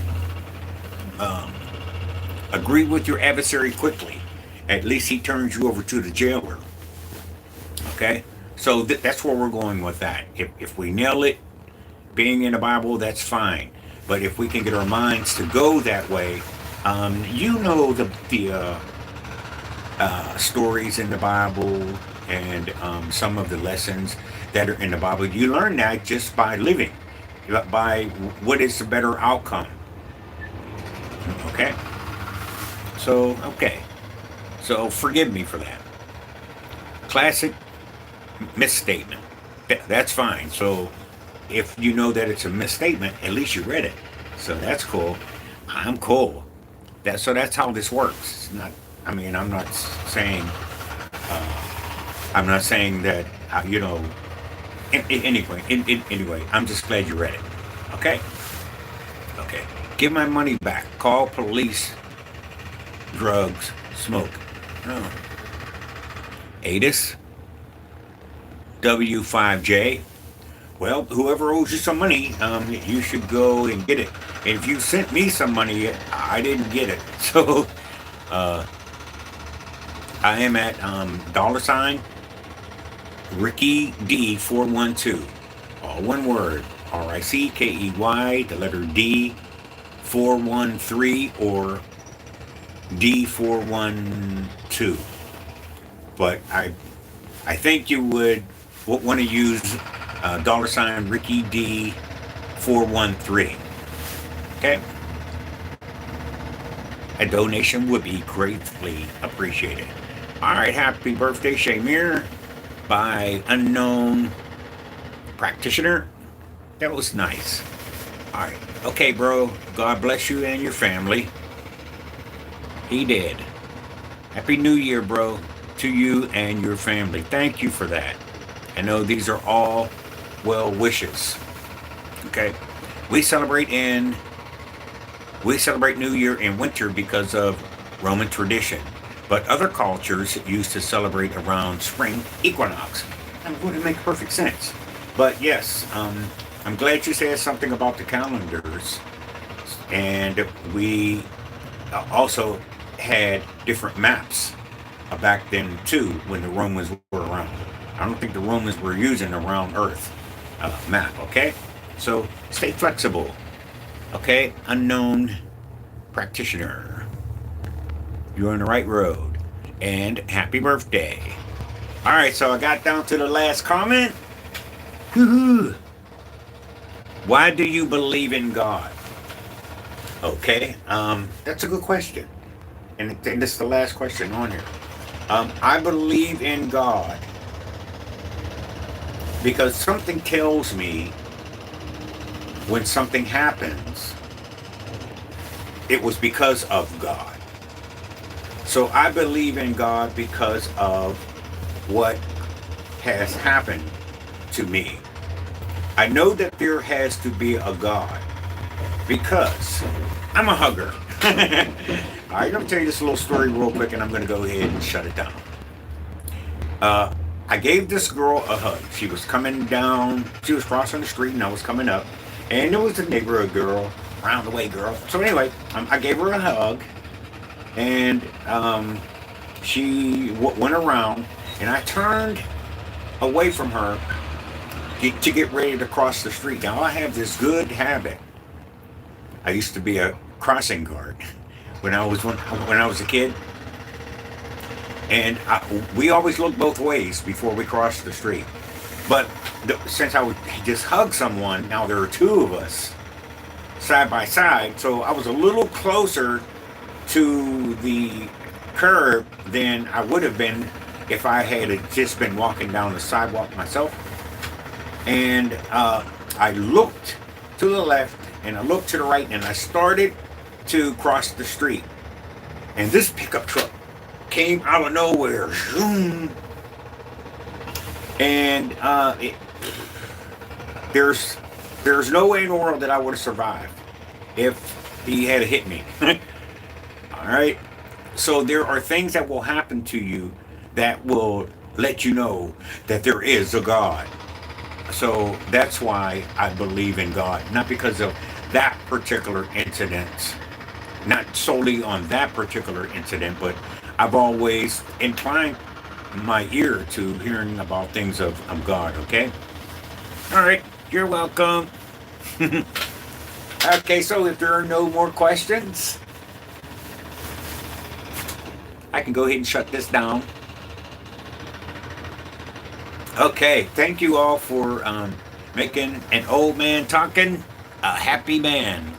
agree with your adversary quickly. at least he turns you over to the jailer. Okay? So that's where we're going with that. If we nail it, being in the Bible, that's fine. But if we can get our minds to go that way, you know the stories in the Bible and some of the lessons that are in the Bible. You learn that just by living, by what is the better outcome. Okay? So, okay. So forgive me for that. Classic misstatement. That's fine. So if you know that it's a misstatement, at least you read it. So that's cool. I'm cool. So that's how this works. It's not. I mean, I'm not saying. I'm not saying that. Anyway. Anyway, I'm just glad you read it. Okay. Okay. Give my money back. Call police. Drugs. Smoke. No. ATIS. W5J. Well, whoever owes you some money, you should go and get it. And if you sent me some money, I didn't get it. So, I am at $ Ricky D 412. All one word. RICKEY, the letter D 413 or D 412. But I think you would want to use $ Ricky D 413. Okay? A donation would be greatly appreciated. Alright, happy birthday, Shamir, by unknown practitioner. That was nice. Alright, okay, bro. God bless you and your family. He did. Happy New Year, bro, to you and your family. Thank you for that. I know these are all well wishes. Okay, we celebrate New Year in winter because of Roman tradition, but other cultures used to celebrate around spring equinox. And it wouldn't make perfect sense. But yes, I'm glad you said something about the calendars, and we also had different maps back then too when the Romans were around. I don't think the Romans were using a round earth map, okay? So stay flexible, okay? Unknown practitioner. You're on the right road. And happy birthday. All right, so I got down to the last comment. Woo-hoo. Why do you believe in God? Okay, that's a good question. And this is the last question on here. I believe in God because something tells me when something happens, it was because of God. So I believe in God because of what has happened to me. I know that there has to be a God because I'm a hugger. All right, I'm going to tell you this little story real quick and I'm going to go ahead and shut it down. I gave this girl a hug. She was coming down, she was crossing the street and I was coming up. And there was a neighborhood girl, round the way girl. So anyway, I gave her a hug and she went around and I turned away from her to get ready to cross the street. Now I have this good habit. I used to be a crossing guard when I was a kid. And we always looked both ways before we crossed the street. But since I would just hug someone, now there are two of us side by side, so I was a little closer to the curb than I would have been if I had just been walking down the sidewalk myself. And I looked to the left and I looked to the right and I started to cross the street. And this pickup truck came out of nowhere. Zoom. And there's no way in the world that I would have survived if he had hit me. All right. So there are things that will happen to you that will let you know that there is a God. So that's why I believe in God, not because of that particular incident, not solely on that particular incident, but I've always inclined my ear to hearing about things of God, okay? All right, you're welcome. Okay, so if there are no more questions, I can go ahead and shut this down. Okay, thank you all for making an old man talking a happy man.